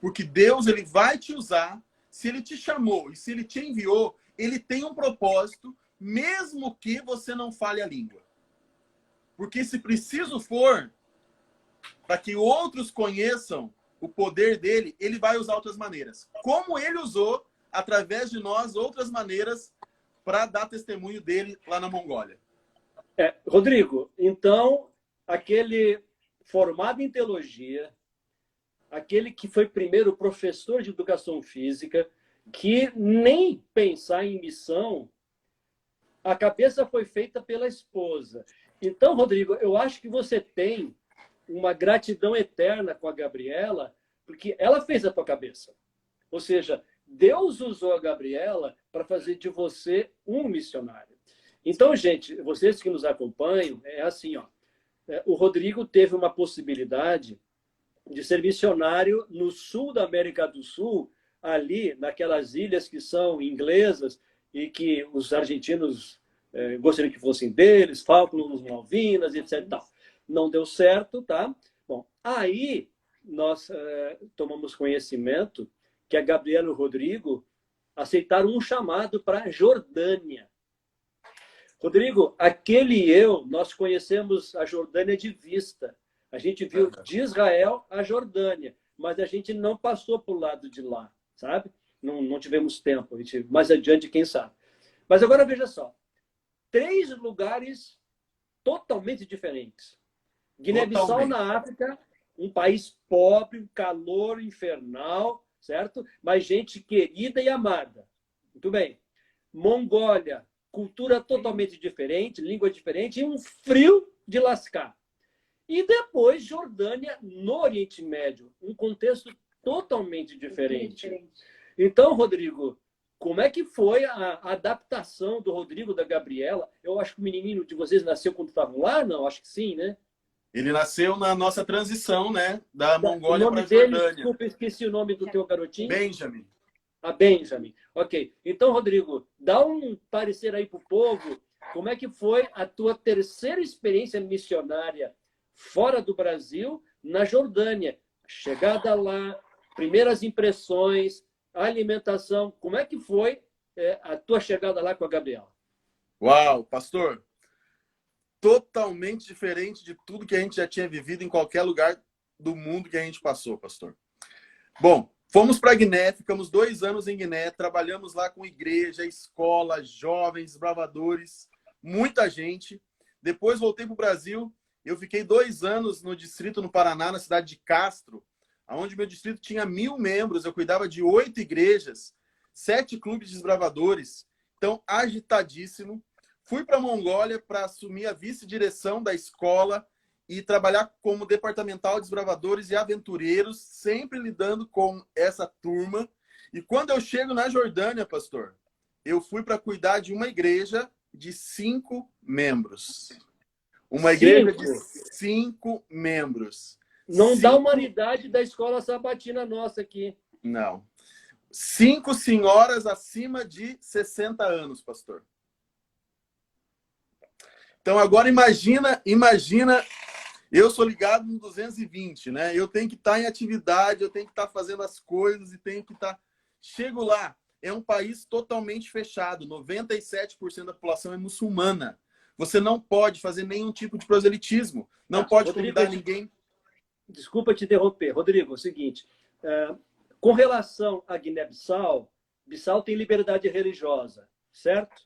Porque Deus, ele vai te usar, se ele te chamou e se ele te enviou, ele tem um propósito, mesmo que você não fale a língua. Porque se preciso for, para que outros conheçam o poder dele, ele vai usar outras maneiras. Como ele usou, através de nós, outras maneiras para dar testemunho dele lá na Mongólia. Rodrigo, então, aquele formado em teologia, aquele que foi primeiro professor de educação física, que nem pensar em missão, a cabeça foi feita pela esposa. Então, Rodrigo, eu acho que você tem uma gratidão eterna com a Gabriela, porque ela fez a tua cabeça. Ou seja, Deus usou a Gabriela para fazer de você um missionário. Então, gente, vocês que nos acompanham, é assim, ó. O Rodrigo teve uma possibilidade de ser missionário no sul da América do Sul, ali naquelas ilhas que são inglesas e que os argentinos gostariam que fossem deles, Falklands, Malvinas, etc. Tal. Não deu certo, tá? Bom, aí nós tomamos conhecimento que a Gabriela e o Rodrigo aceitaram um chamado para a Jordânia. Rodrigo, nós conhecemos a Jordânia de vista. A gente viu de Israel a Jordânia, mas a gente não passou para o lado de lá, sabe? Não tivemos tempo, mais adiante, quem sabe. Mas agora veja só, 3 lugares totalmente diferentes. Guiné-Bissau na África, um país pobre, um calor infernal, certo? Mas gente querida e amada. Muito bem. Mongólia, cultura totalmente diferente, língua diferente e um frio de lascar. E depois Jordânia no Oriente Médio, um contexto totalmente diferente. Então, Rodrigo, como é que foi a adaptação do Rodrigo, da Gabriela? Eu acho que o menininho de vocês nasceu quando estavam lá, não? Acho que sim, né? Ele nasceu na nossa transição, né? Da Mongólia para a Jordânia. Jordânia. Desculpa, esqueci o nome do teu garotinho. Benjamin. Benjamin. Ok. Então, Rodrigo, dá um parecer aí para o povo. Como é que foi a tua terceira experiência missionária fora do Brasil, na Jordânia? Chegada lá, primeiras impressões, alimentação. Como é que foi a tua chegada lá com a Gabriela? Uau, pastor! Totalmente diferente de tudo que a gente já tinha vivido em qualquer lugar do mundo que a gente passou, pastor. Bom, fomos para Guiné, ficamos 2 anos em Guiné, trabalhamos lá com igreja, escola, jovens, desbravadores, muita gente. Depois voltei para o Brasil, eu fiquei 2 anos no distrito no Paraná, na cidade de Castro, onde meu distrito tinha 1000 membros, eu cuidava de 8 igrejas, 7 clubes de desbravadores, então agitadíssimo. Fui para a Mongólia para assumir a vice-direção da escola e trabalhar como departamental de desbravadores e aventureiros, sempre lidando com essa turma. E quando eu chego na Jordânia, pastor, eu fui para cuidar de uma igreja de 5 membros. Uma igreja de 5 membros. Não dá uma unidade da escola sabatina nossa aqui. Não. 5 senhoras acima de 60 anos, pastor. Então, agora imagina, eu sou ligado no 220, né? Eu tenho que estar em atividade, eu tenho que estar fazendo as coisas e tenho que estar... Chego lá, é um país totalmente fechado. 97% da população é muçulmana. Você não pode fazer nenhum tipo de proselitismo. Não pode Rodrigo, convidar ninguém. Desculpa te interromper. Rodrigo, é o seguinte. Com relação a Guiné-Bissau, Bissau tem liberdade religiosa, certo?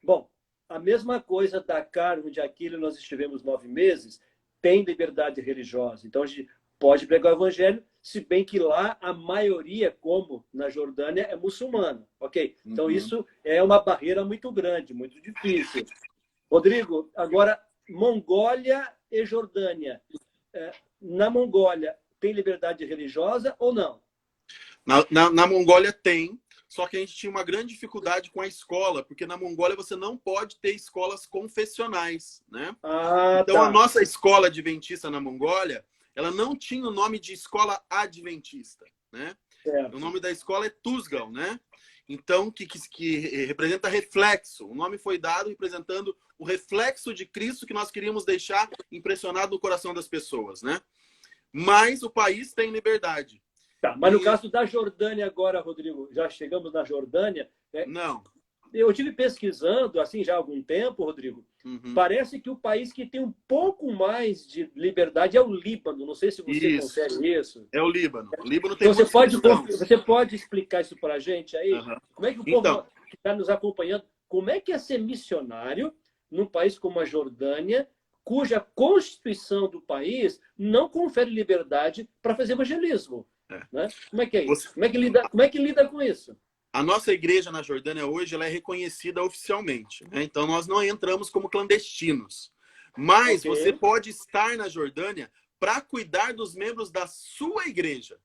Bom, a mesma coisa Dakar, onde aquilo nós estivemos 9 meses, tem liberdade religiosa. Então, a gente pode pregar o evangelho, se bem que lá a maioria, como na Jordânia, é muçulmana. Ok? Então, isso é uma barreira muito grande, muito difícil. Rodrigo, agora, Mongólia e Jordânia. Na Mongólia, tem liberdade religiosa ou não? Na Mongólia tem, só que a gente tinha uma grande dificuldade com a escola, porque na Mongólia você não pode ter escolas confessionais, né? Então, tá. a nossa escola adventista na Mongólia, ela não tinha o nome de escola adventista, né? Certo. O nome da escola é Tusgal, né? Então, que representa reflexo. O nome foi dado representando o reflexo de Cristo que nós queríamos deixar impressionado no coração das pessoas, né? Mas o país tem liberdade. Tá, mas no caso da Jordânia agora, Rodrigo, já chegamos na Jordânia. Não. Eu estive pesquisando, assim, já há algum tempo, Rodrigo. Parece que o país que tem um pouco mais de liberdade é o Líbano. Não sei se você confere isso. É o Líbano. O Líbano tem então, você pode explicar isso para a gente aí? Como é que o povo que está nos acompanhando, como é que é ser missionário num país como a Jordânia, cuja Constituição do país não confere liberdade para fazer evangelismo? Né? Como é que é isso? Como é que lida com isso? A nossa igreja na Jordânia hoje ela é reconhecida oficialmente, né? Então nós não entramos como clandestinos. Mas você pode estar na Jordânia para cuidar dos membros da sua igreja.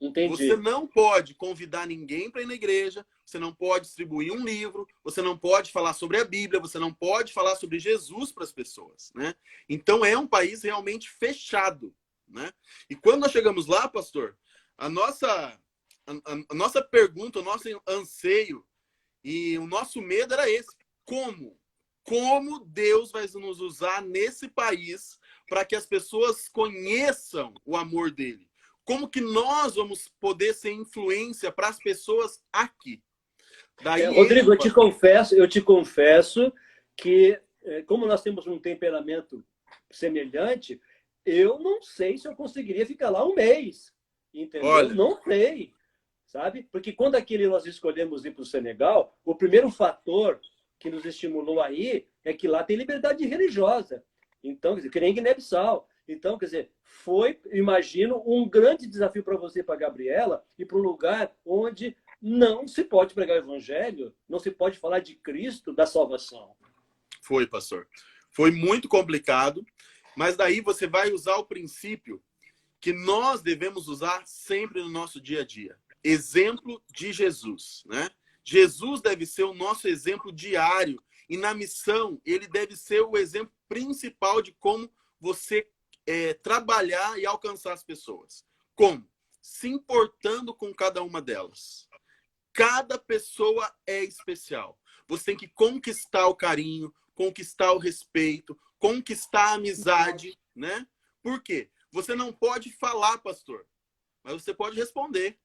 Entendi. Você não pode convidar ninguém para ir na igreja, você não pode distribuir um livro, você não pode falar sobre a Bíblia, você não pode falar sobre Jesus para as pessoas, né? Então é um país realmente fechado, né? E quando nós chegamos lá, pastor, a nossa pergunta, o nosso anseio e o nosso medo era esse. Como Deus vai nos usar nesse país para que as pessoas conheçam o amor dele? Como que nós vamos poder ser influência para as pessoas aqui? Daí, Rodrigo, eu te confesso que, como nós temos um temperamento semelhante, eu não sei se eu conseguiria ficar lá um mês. Entendeu? Olha, não sei, sabe? Porque quando nós escolhemos ir para o Senegal, o primeiro fator que nos estimulou aí é que lá tem liberdade religiosa. Então, quer dizer, que nem Guiné-Bissau. Então, quer dizer, imagino, um grande desafio para você e para a Gabriela ir para um lugar onde não se pode pregar o evangelho, não se pode falar de Cristo, da salvação. Foi, pastor. Foi muito complicado, mas daí você vai usar o princípio que nós devemos usar sempre no nosso dia a dia. Exemplo de Jesus, né? Jesus deve ser o nosso exemplo diário e na missão ele deve ser o exemplo principal de como você trabalhar e alcançar as pessoas. Como? Se importando com cada uma delas. Cada pessoa é especial. Você tem que conquistar o carinho, conquistar o respeito, conquistar a amizade, né? Por quê? Você não pode falar, pastor, mas você pode responder.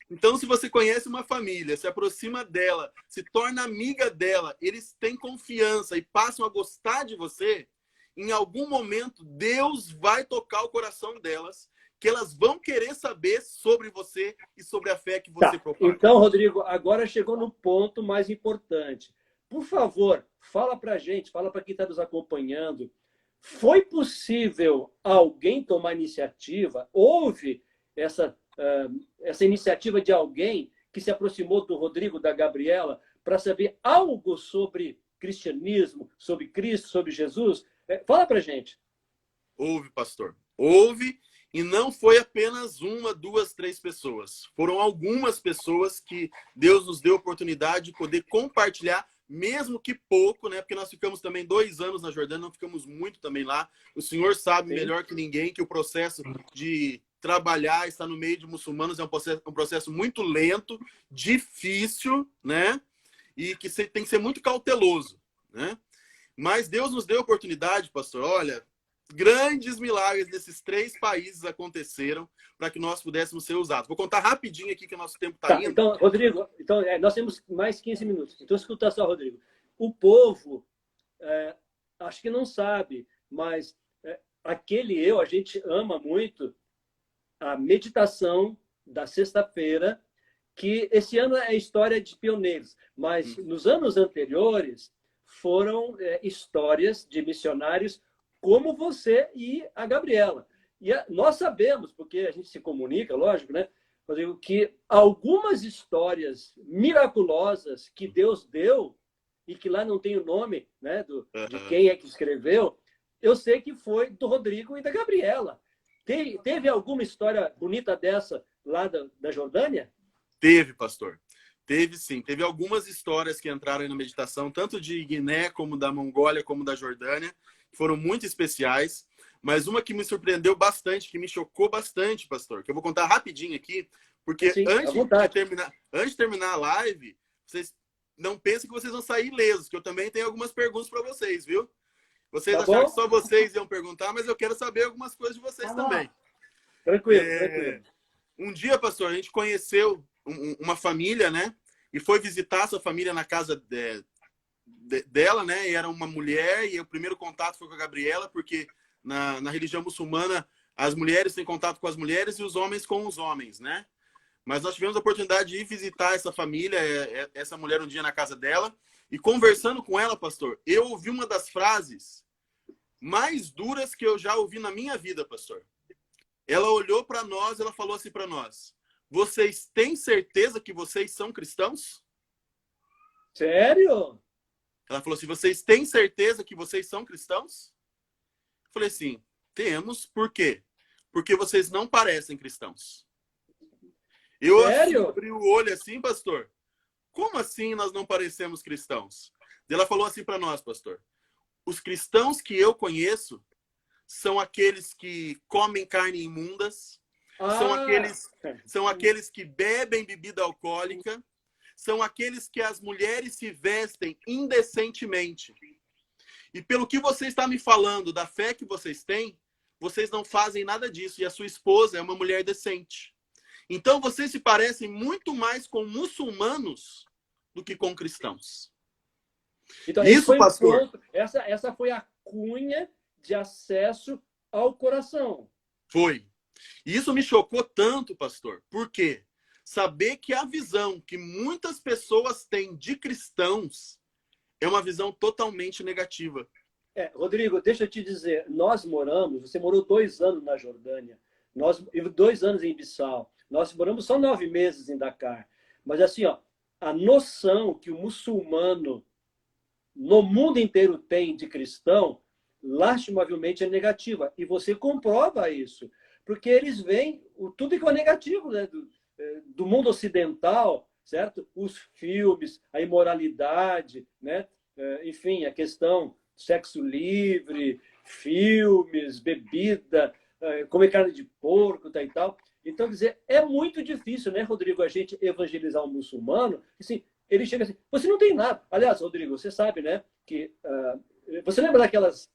Então, se você conhece uma família, se aproxima dela, se torna amiga dela, eles têm confiança e passam a gostar de você, em algum momento, Deus vai tocar o coração delas, que elas vão querer saber sobre você e sobre a fé que você propaga. Então, Rodrigo, agora chegou no ponto mais importante. Por favor, fala para a gente, fala para quem está nos acompanhando, foi possível alguém tomar iniciativa? Houve essa iniciativa de alguém que se aproximou do Rodrigo, da Gabriela, para saber algo sobre cristianismo, sobre Cristo, sobre Jesus? Fala para a gente. Houve, pastor. Houve, e não foi apenas 1, 2, 3 pessoas. Foram algumas pessoas que Deus nos deu a oportunidade de poder compartilhar, mesmo que pouco, né? Porque nós ficamos também 2 anos na Jordânia, não ficamos muito também lá. O senhor sabe melhor que ninguém que o processo de trabalhar, estar no meio de muçulmanos é um processo muito lento, difícil, né? E que tem que ser muito cauteloso, né? Mas Deus nos deu a oportunidade, pastor. Olha, grandes milagres nesses 3 países aconteceram para que nós pudéssemos ser usados. Vou contar rapidinho aqui que o nosso tempo está Tá, indo. então, Rodrigo, nós temos mais 15 minutos. Então, escuta só, Rodrigo. O povo, acho que não sabe, mas a gente ama muito a meditação da sexta-feira, que esse ano é história de pioneiros, mas nos anos anteriores foram histórias de missionários como você e a Gabriela. E nós sabemos, porque a gente se comunica, lógico, né, Rodrigo, que algumas histórias miraculosas que Deus deu, e que lá não tem o nome, né, de quem é que escreveu, eu sei que foi do Rodrigo e da Gabriela. Teve alguma história bonita dessa lá da Jordânia? Teve, pastor. Teve sim. Teve algumas histórias que entraram aí na meditação, tanto de Guiné, como da Mongólia, como da Jordânia, que foram muito especiais. Mas uma que me surpreendeu bastante, que me chocou bastante, pastor, que eu vou contar rapidinho aqui, porque Sim, antes de terminar a live, vocês não pensem que vocês vão sair ilesos, que eu também tenho algumas perguntas para vocês, viu? Vocês acharam que só vocês iam perguntar, mas eu quero saber algumas coisas de vocês também. Tranquilo, tranquilo. Um dia, pastor, a gente conheceu uma família, né? E foi visitar essa família na casa dela, né? E era uma mulher, e o primeiro contato foi com a Gabriela, porque na religião muçulmana as mulheres têm contato com as mulheres e os homens com os homens, né? Mas nós tivemos a oportunidade de ir visitar essa família, essa mulher um dia na casa dela, e conversando com ela, pastor, eu ouvi uma das frases mais duras que eu já ouvi na minha vida, pastor. Ela olhou para nós, ela falou assim para nós: vocês têm certeza que vocês são cristãos? Sério? Ela falou assim: vocês têm certeza que vocês são cristãos? Eu falei assim: temos. Por quê? Porque vocês não parecem cristãos. Eu abri o olho assim, pastor. Como assim nós não parecemos cristãos? Ela falou assim para nós, pastor: os cristãos que eu conheço são aqueles que comem carne imundas, são aqueles que bebem bebida alcoólica, são aqueles que as mulheres se vestem indecentemente. E pelo que você está me falando da fé que vocês têm, vocês não fazem nada disso. E a sua esposa é uma mulher decente. Então vocês se parecem muito mais com muçulmanos do que com cristãos. Então, isso, pastor. Essa foi a cunha de acesso ao coração. Foi. E isso me chocou tanto, pastor. Por quê? Saber que a visão que muitas pessoas têm de cristãos é uma visão totalmente negativa. Rodrigo, deixa eu te dizer, você morou 2 anos na Jordânia, 2 anos em Bissau, nós moramos só 9 meses em Dakar. Mas assim, ó, a noção que o muçulmano no mundo inteiro tem de cristão, lastimavelmente é negativa. E você comprova isso. Porque eles veem tudo que é negativo, né? Do mundo ocidental, certo? Os filmes, a imoralidade, né? Enfim, a questão sexo livre, filmes, bebida, comer carne de porco e tal. Então, quer dizer, é muito difícil, né, Rodrigo, a gente evangelizar um muçulmano. Assim, ele chega assim, você não tem nada. Aliás, Rodrigo, você sabe, né, que... você lembra daquelas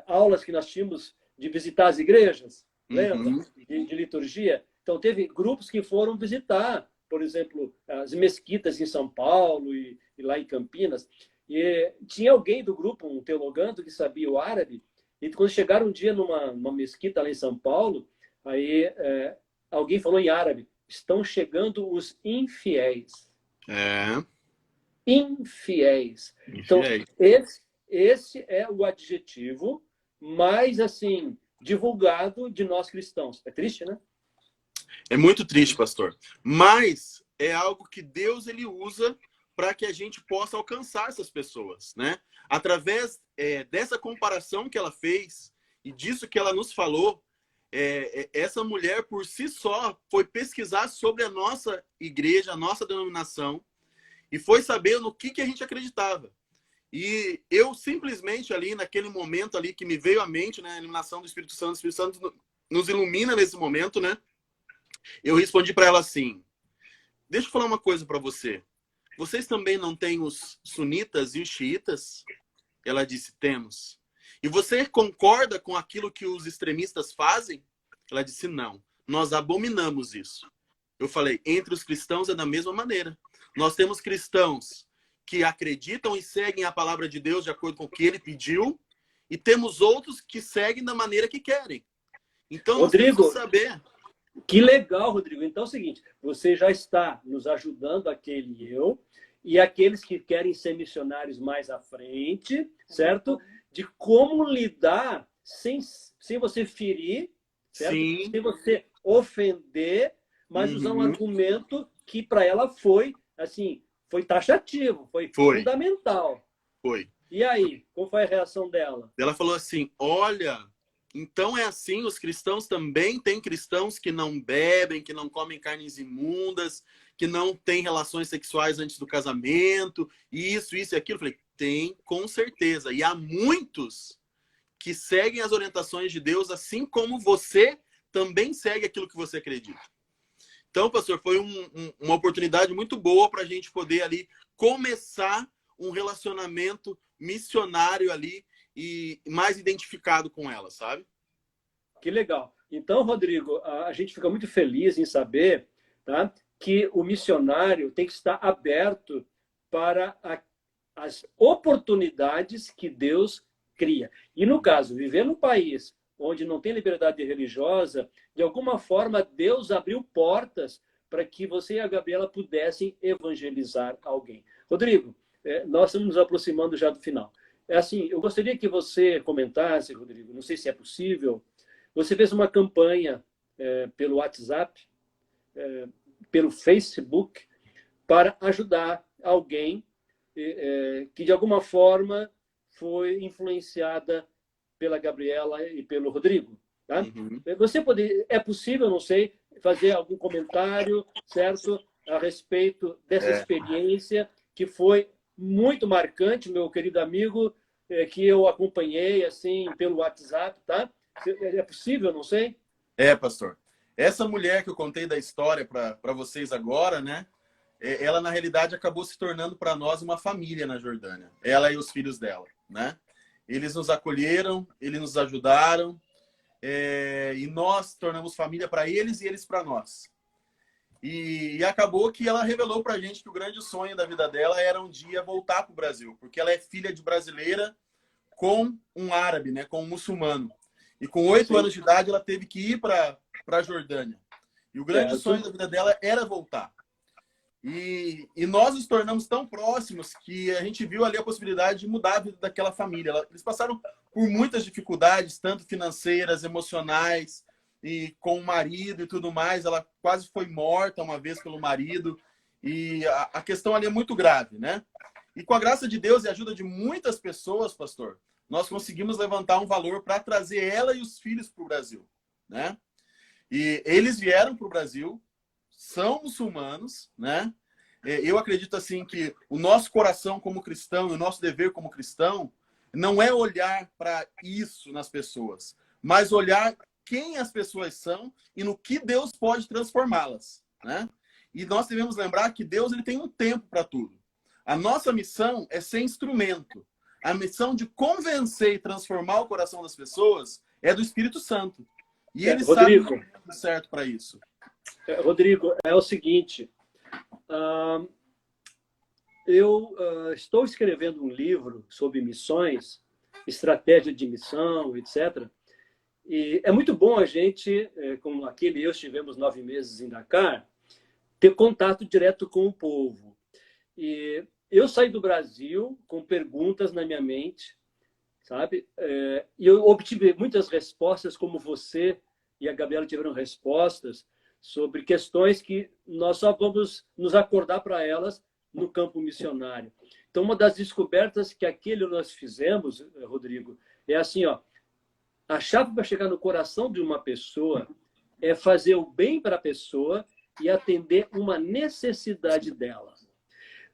aulas que nós tínhamos de visitar as igrejas? Lembra? Uhum. De liturgia? Então, teve grupos que foram visitar, por exemplo, as mesquitas em São Paulo e lá em Campinas. E tinha alguém do grupo, um teologando, que sabia o árabe. E quando chegaram um dia numa mesquita lá em São Paulo, aí alguém falou em árabe: estão chegando os infiéis. Infiéis. Então, esse é o adjetivo mais, assim, divulgado de nós cristãos. É triste, né? É muito triste, pastor. Mas é algo que Deus ele usa para que a gente possa alcançar essas pessoas, né? Através dessa comparação que ela fez e disso que ela nos falou, essa mulher por si só foi pesquisar sobre a nossa igreja, a nossa denominação, e foi saber no que a gente acreditava. E eu simplesmente ali, naquele momento ali que me veio à mente, né, a iluminação do Espírito Santo, o Espírito Santo nos ilumina nesse momento, né? Eu respondi para ela assim: deixa eu falar uma coisa para você. Vocês também não têm os sunitas e os xiitas? Ela disse: temos. E você concorda com aquilo que os extremistas fazem? Ela disse, não. Nós abominamos isso. Eu falei, entre os cristãos é da mesma maneira. Nós temos cristãos que acreditam e seguem a palavra de Deus de acordo com o que ele pediu, e temos outros que seguem da maneira que querem. Então, Rodrigo, nós temos que saber. Que legal, Rodrigo. Então é o seguinte, você já está nos ajudando, aquele eu, e aqueles que querem ser missionários mais à frente, certo? De como lidar sem você ferir, certo? Sim. Sem você ofender, mas usar um argumento que para ela foi, assim, foi taxativo, foi fundamental. Foi. E aí, qual foi a reação dela? Ela falou assim, olha, então é assim, os cristãos também têm cristãos que não bebem, que não comem carnes imundas, que não têm relações sexuais antes do casamento, isso e aquilo. Eu falei, tem, com certeza. E há muitos que seguem as orientações de Deus, assim como você também segue aquilo que você acredita. Então, pastor, foi uma oportunidade muito boa para a gente poder ali começar um relacionamento missionário ali e mais identificado com ela, sabe? Que legal. Então, Rodrigo, a gente fica muito feliz em saber, tá, que o missionário tem que estar aberto para as oportunidades que Deus cria. E, no caso, viver num país onde não tem liberdade religiosa, de alguma forma, Deus abriu portas para que você e a Gabriela pudessem evangelizar alguém. Rodrigo, nós estamos nos aproximando já do final. Assim, eu gostaria que você comentasse, Rodrigo, não sei se é possível, você fez uma campanha pelo WhatsApp, pelo Facebook, para ajudar alguém que, de alguma forma, foi influenciada pela Gabriela e pelo Rodrigo. Tá? É possível, não sei, fazer algum comentário, certo, a respeito dessa experiência que foi muito marcante, meu querido amigo, que eu acompanhei assim pelo WhatsApp, tá? É possível, não sei? Pastor. Essa mulher que eu contei da história para vocês agora, né? Ela, na realidade, acabou se tornando para nós uma família na Jordânia. Ela e os filhos dela, né? Eles nos acolheram, eles nos ajudaram, e nós tornamos família para eles e eles para nós. E acabou que ela revelou para a gente que o grande sonho da vida dela era um dia voltar para o Brasil, porque ela é filha de brasileira com um árabe, né? Com um muçulmano. E com 8 anos de idade, ela teve que ir para a Jordânia. E o grande sonho da vida dela era voltar. E nós nos tornamos tão próximos que a gente viu ali a possibilidade de mudar a vida daquela família. Eles passaram por muitas dificuldades, tanto financeiras, emocionais, e com o marido e tudo mais. Ela quase foi morta uma vez pelo marido. E a questão ali é muito grave, né? E com a graça de Deus e a ajuda de muitas pessoas, pastor, nós conseguimos levantar um valor para trazer ela e os filhos para o Brasil, né? E eles vieram para o Brasil, são muçulmanos, né? Eu acredito assim que o nosso coração como cristão e o nosso dever como cristão não é olhar para isso nas pessoas, mas olhar quem as pessoas são e no que Deus pode transformá-las, né? E nós devemos lembrar que Deus ele tem um tempo para tudo. A nossa missão é ser instrumento. A missão de convencer e transformar o coração das pessoas é do Espírito Santo. E ele sabe o que certo para isso. Rodrigo, é o seguinte. Eu estou escrevendo um livro sobre missões, estratégia de missão, etc. E é muito bom a gente, como aquele eu estivemos 9 meses em Dakar, ter contato direto com o povo. E eu saí do Brasil com perguntas na minha mente, sabe? E eu obtive muitas respostas, como você e a Gabriela tiveram respostas sobre questões que nós só vamos nos acordar para elas no campo missionário. Então, uma das descobertas que nós fizemos, Rodrigo, é assim, ó, a chave para chegar no coração de uma pessoa é fazer o bem para a pessoa e atender uma necessidade dela.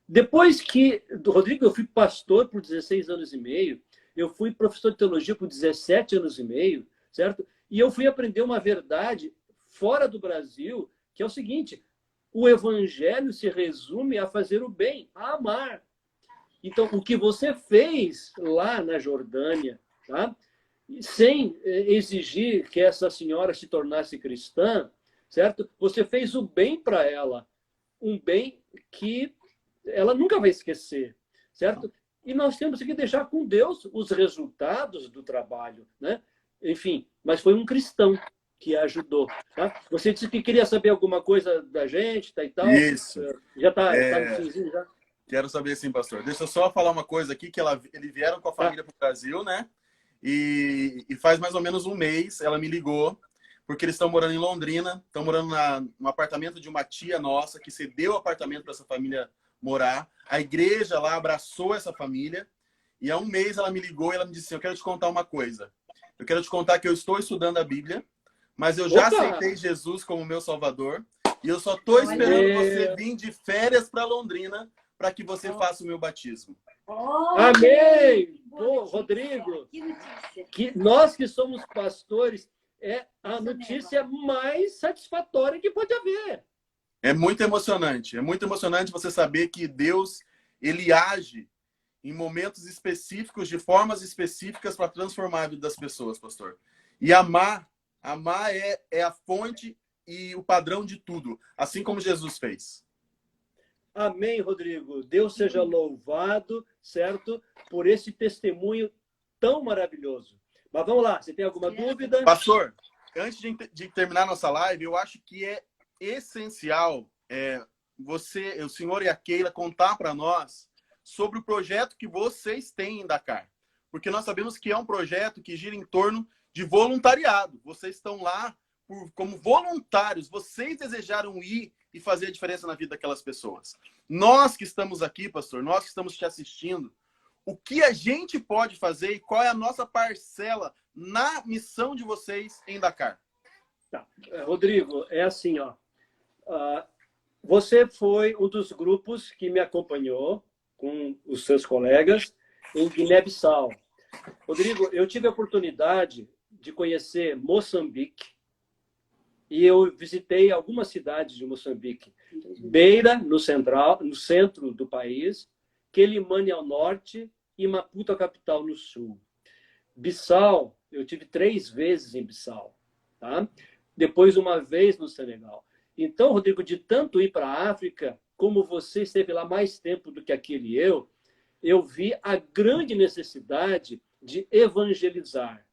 Depois que, Rodrigo, eu fui pastor por 16 anos e meio, eu fui professor de teologia por 17 anos e meio, certo? E eu fui aprender uma verdade fora do Brasil, que é o seguinte: o evangelho se resume a fazer o bem, a amar. Então, o que você fez lá na Jordânia, tá? Sem exigir que essa senhora se tornasse cristã, certo? Você fez o bem para ela, um bem que ela nunca vai esquecer, certo? E nós temos que deixar com Deus os resultados do trabalho, né? Enfim, mas foi um cristão que ajudou, tá? Você disse que queria saber alguma coisa da gente, tá, e tal. Isso. Já tá no finzinho, já. Quero saber sim, pastor. Deixa eu só falar uma coisa aqui, que eles vieram com a família para o Brasil, né? E faz mais ou menos um mês ela me ligou, porque eles estão morando em Londrina, estão morando no apartamento de uma tia nossa, que cedeu o apartamento para essa família morar. A igreja lá abraçou essa família, e há um mês ela me ligou e ela me disse assim, eu quero te contar uma coisa. Eu quero te contar que eu estou estudando a Bíblia, mas eu já aceitei Jesus como meu Salvador, e eu só estou esperando você vir de férias para Londrina para que você faça o meu batismo. Amém! Pô, Rodrigo, nós que somos pastores, é a notícia mais satisfatória que pode haver. É muito emocionante você saber que Deus, ele age em momentos específicos, de formas específicas para transformar a vida das pessoas, pastor. E amar é a fonte e o padrão de tudo, assim como Jesus fez. Amém, Rodrigo. Deus seja louvado, certo? Por esse testemunho tão maravilhoso. Mas vamos lá, você tem alguma dúvida? Pastor, antes de terminar nossa live, eu acho que é essencial o senhor e a Keila contar para nós sobre o projeto que vocês têm em Dakar. Porque nós sabemos que é um projeto que gira em torno de voluntariado. Vocês estão lá como voluntários. Vocês desejaram ir e fazer a diferença na vida daquelas pessoas. Nós que estamos aqui, pastor, nós que estamos te assistindo, o que a gente pode fazer e qual é a nossa parcela na missão de vocês em Dakar? Tá. Rodrigo, é assim, ó. Você foi um dos grupos que me acompanhou com os seus colegas em Guiné-Bissau. Rodrigo, eu tive a oportunidade de conhecer Moçambique e eu visitei algumas cidades de Moçambique. Beira, no centro do país, Quelimane ao norte e Maputo, a capital, no sul. Bissau, eu tive 3 vezes em Bissau, tá? Depois uma vez no Senegal. Então, Rodrigo, de tanto ir para a África, como você esteve lá mais tempo do que aquele eu vi a grande necessidade de evangelizar,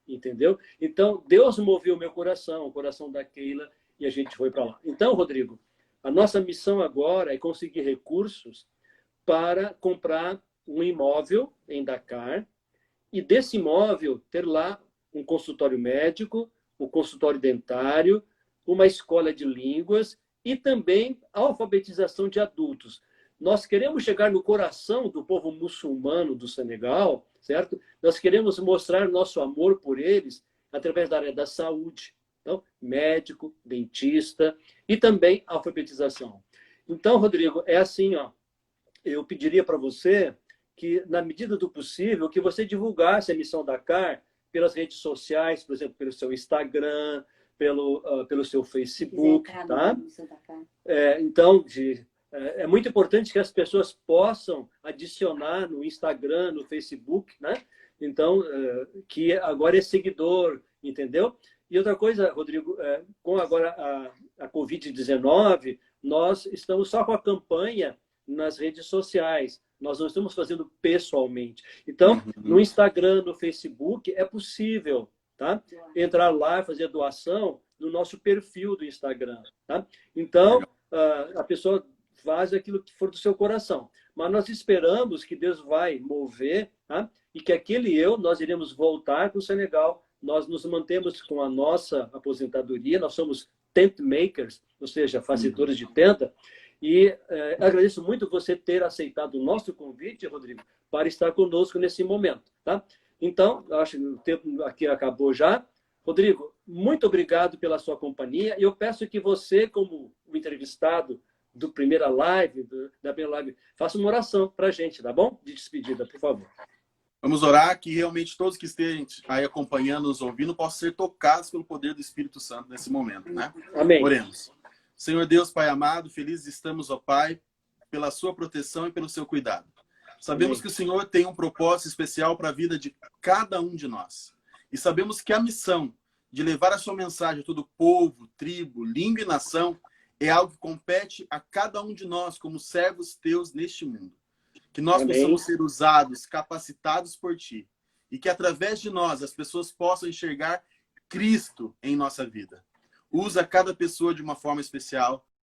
entendeu? Então, Deus moveu meu coração, o coração da Keila, e a gente foi para lá. Então, Rodrigo, a nossa missão agora é conseguir recursos para comprar um imóvel em Dakar e desse imóvel ter lá um consultório médico, um consultório dentário, uma escola de línguas e também a alfabetização de adultos. Nós queremos chegar no coração do povo muçulmano do Senegal, certo? Nós queremos mostrar nosso amor por eles através da área da saúde. Então, médico, dentista e também alfabetização. Então, Rodrigo, é assim, ó. Eu pediria para você que, na medida do possível, que você divulgasse a Missão Dakar pelas redes sociais, por exemplo, pelo seu Instagram, pelo seu Facebook, tá? Então, é muito importante que as pessoas possam adicionar no Instagram, no Facebook, né? Então, que agora é seguidor, entendeu? E outra coisa, Rodrigo, com agora a Covid-19, nós estamos só com a campanha nas redes sociais. Nós não estamos fazendo pessoalmente. Então, no Instagram, no Facebook, é possível, tá? Entrar lá, fazer doação no nosso perfil do Instagram, tá? Então, a pessoa faz aquilo que for do seu coração. Mas nós esperamos que Deus vai mover, tá? E que nós iremos voltar para o Senegal. Nós nos mantemos com a nossa aposentadoria, nós somos tent makers, ou seja, fazedores de tenda. E agradeço muito você ter aceitado o nosso convite, Rodrigo, para estar conosco nesse momento, tá? Então, acho que o tempo aqui acabou já. Rodrigo, muito obrigado pela sua companhia. E eu peço que você, como o entrevistado da primeira live, faça uma oração para a gente, tá bom? De despedida, por favor. Vamos orar que realmente todos que estejam aí acompanhando, nos ouvindo, possam ser tocados pelo poder do Espírito Santo nesse momento, né? Amém. Oremos. Senhor Deus, Pai amado, felizes estamos, ó Pai, pela sua proteção e pelo seu cuidado. Sabemos Amém. que o Senhor tem um propósito especial para a vida de cada um de nós. E sabemos que a missão de levar a sua mensagem a todo povo, tribo, língua e nação é algo que compete a cada um de nós como servos teus neste mundo. Que nós Amém. possamos ser usados, capacitados por ti. E que através de nós as pessoas possam enxergar Cristo em nossa vida. Usa cada pessoa de uma forma especial.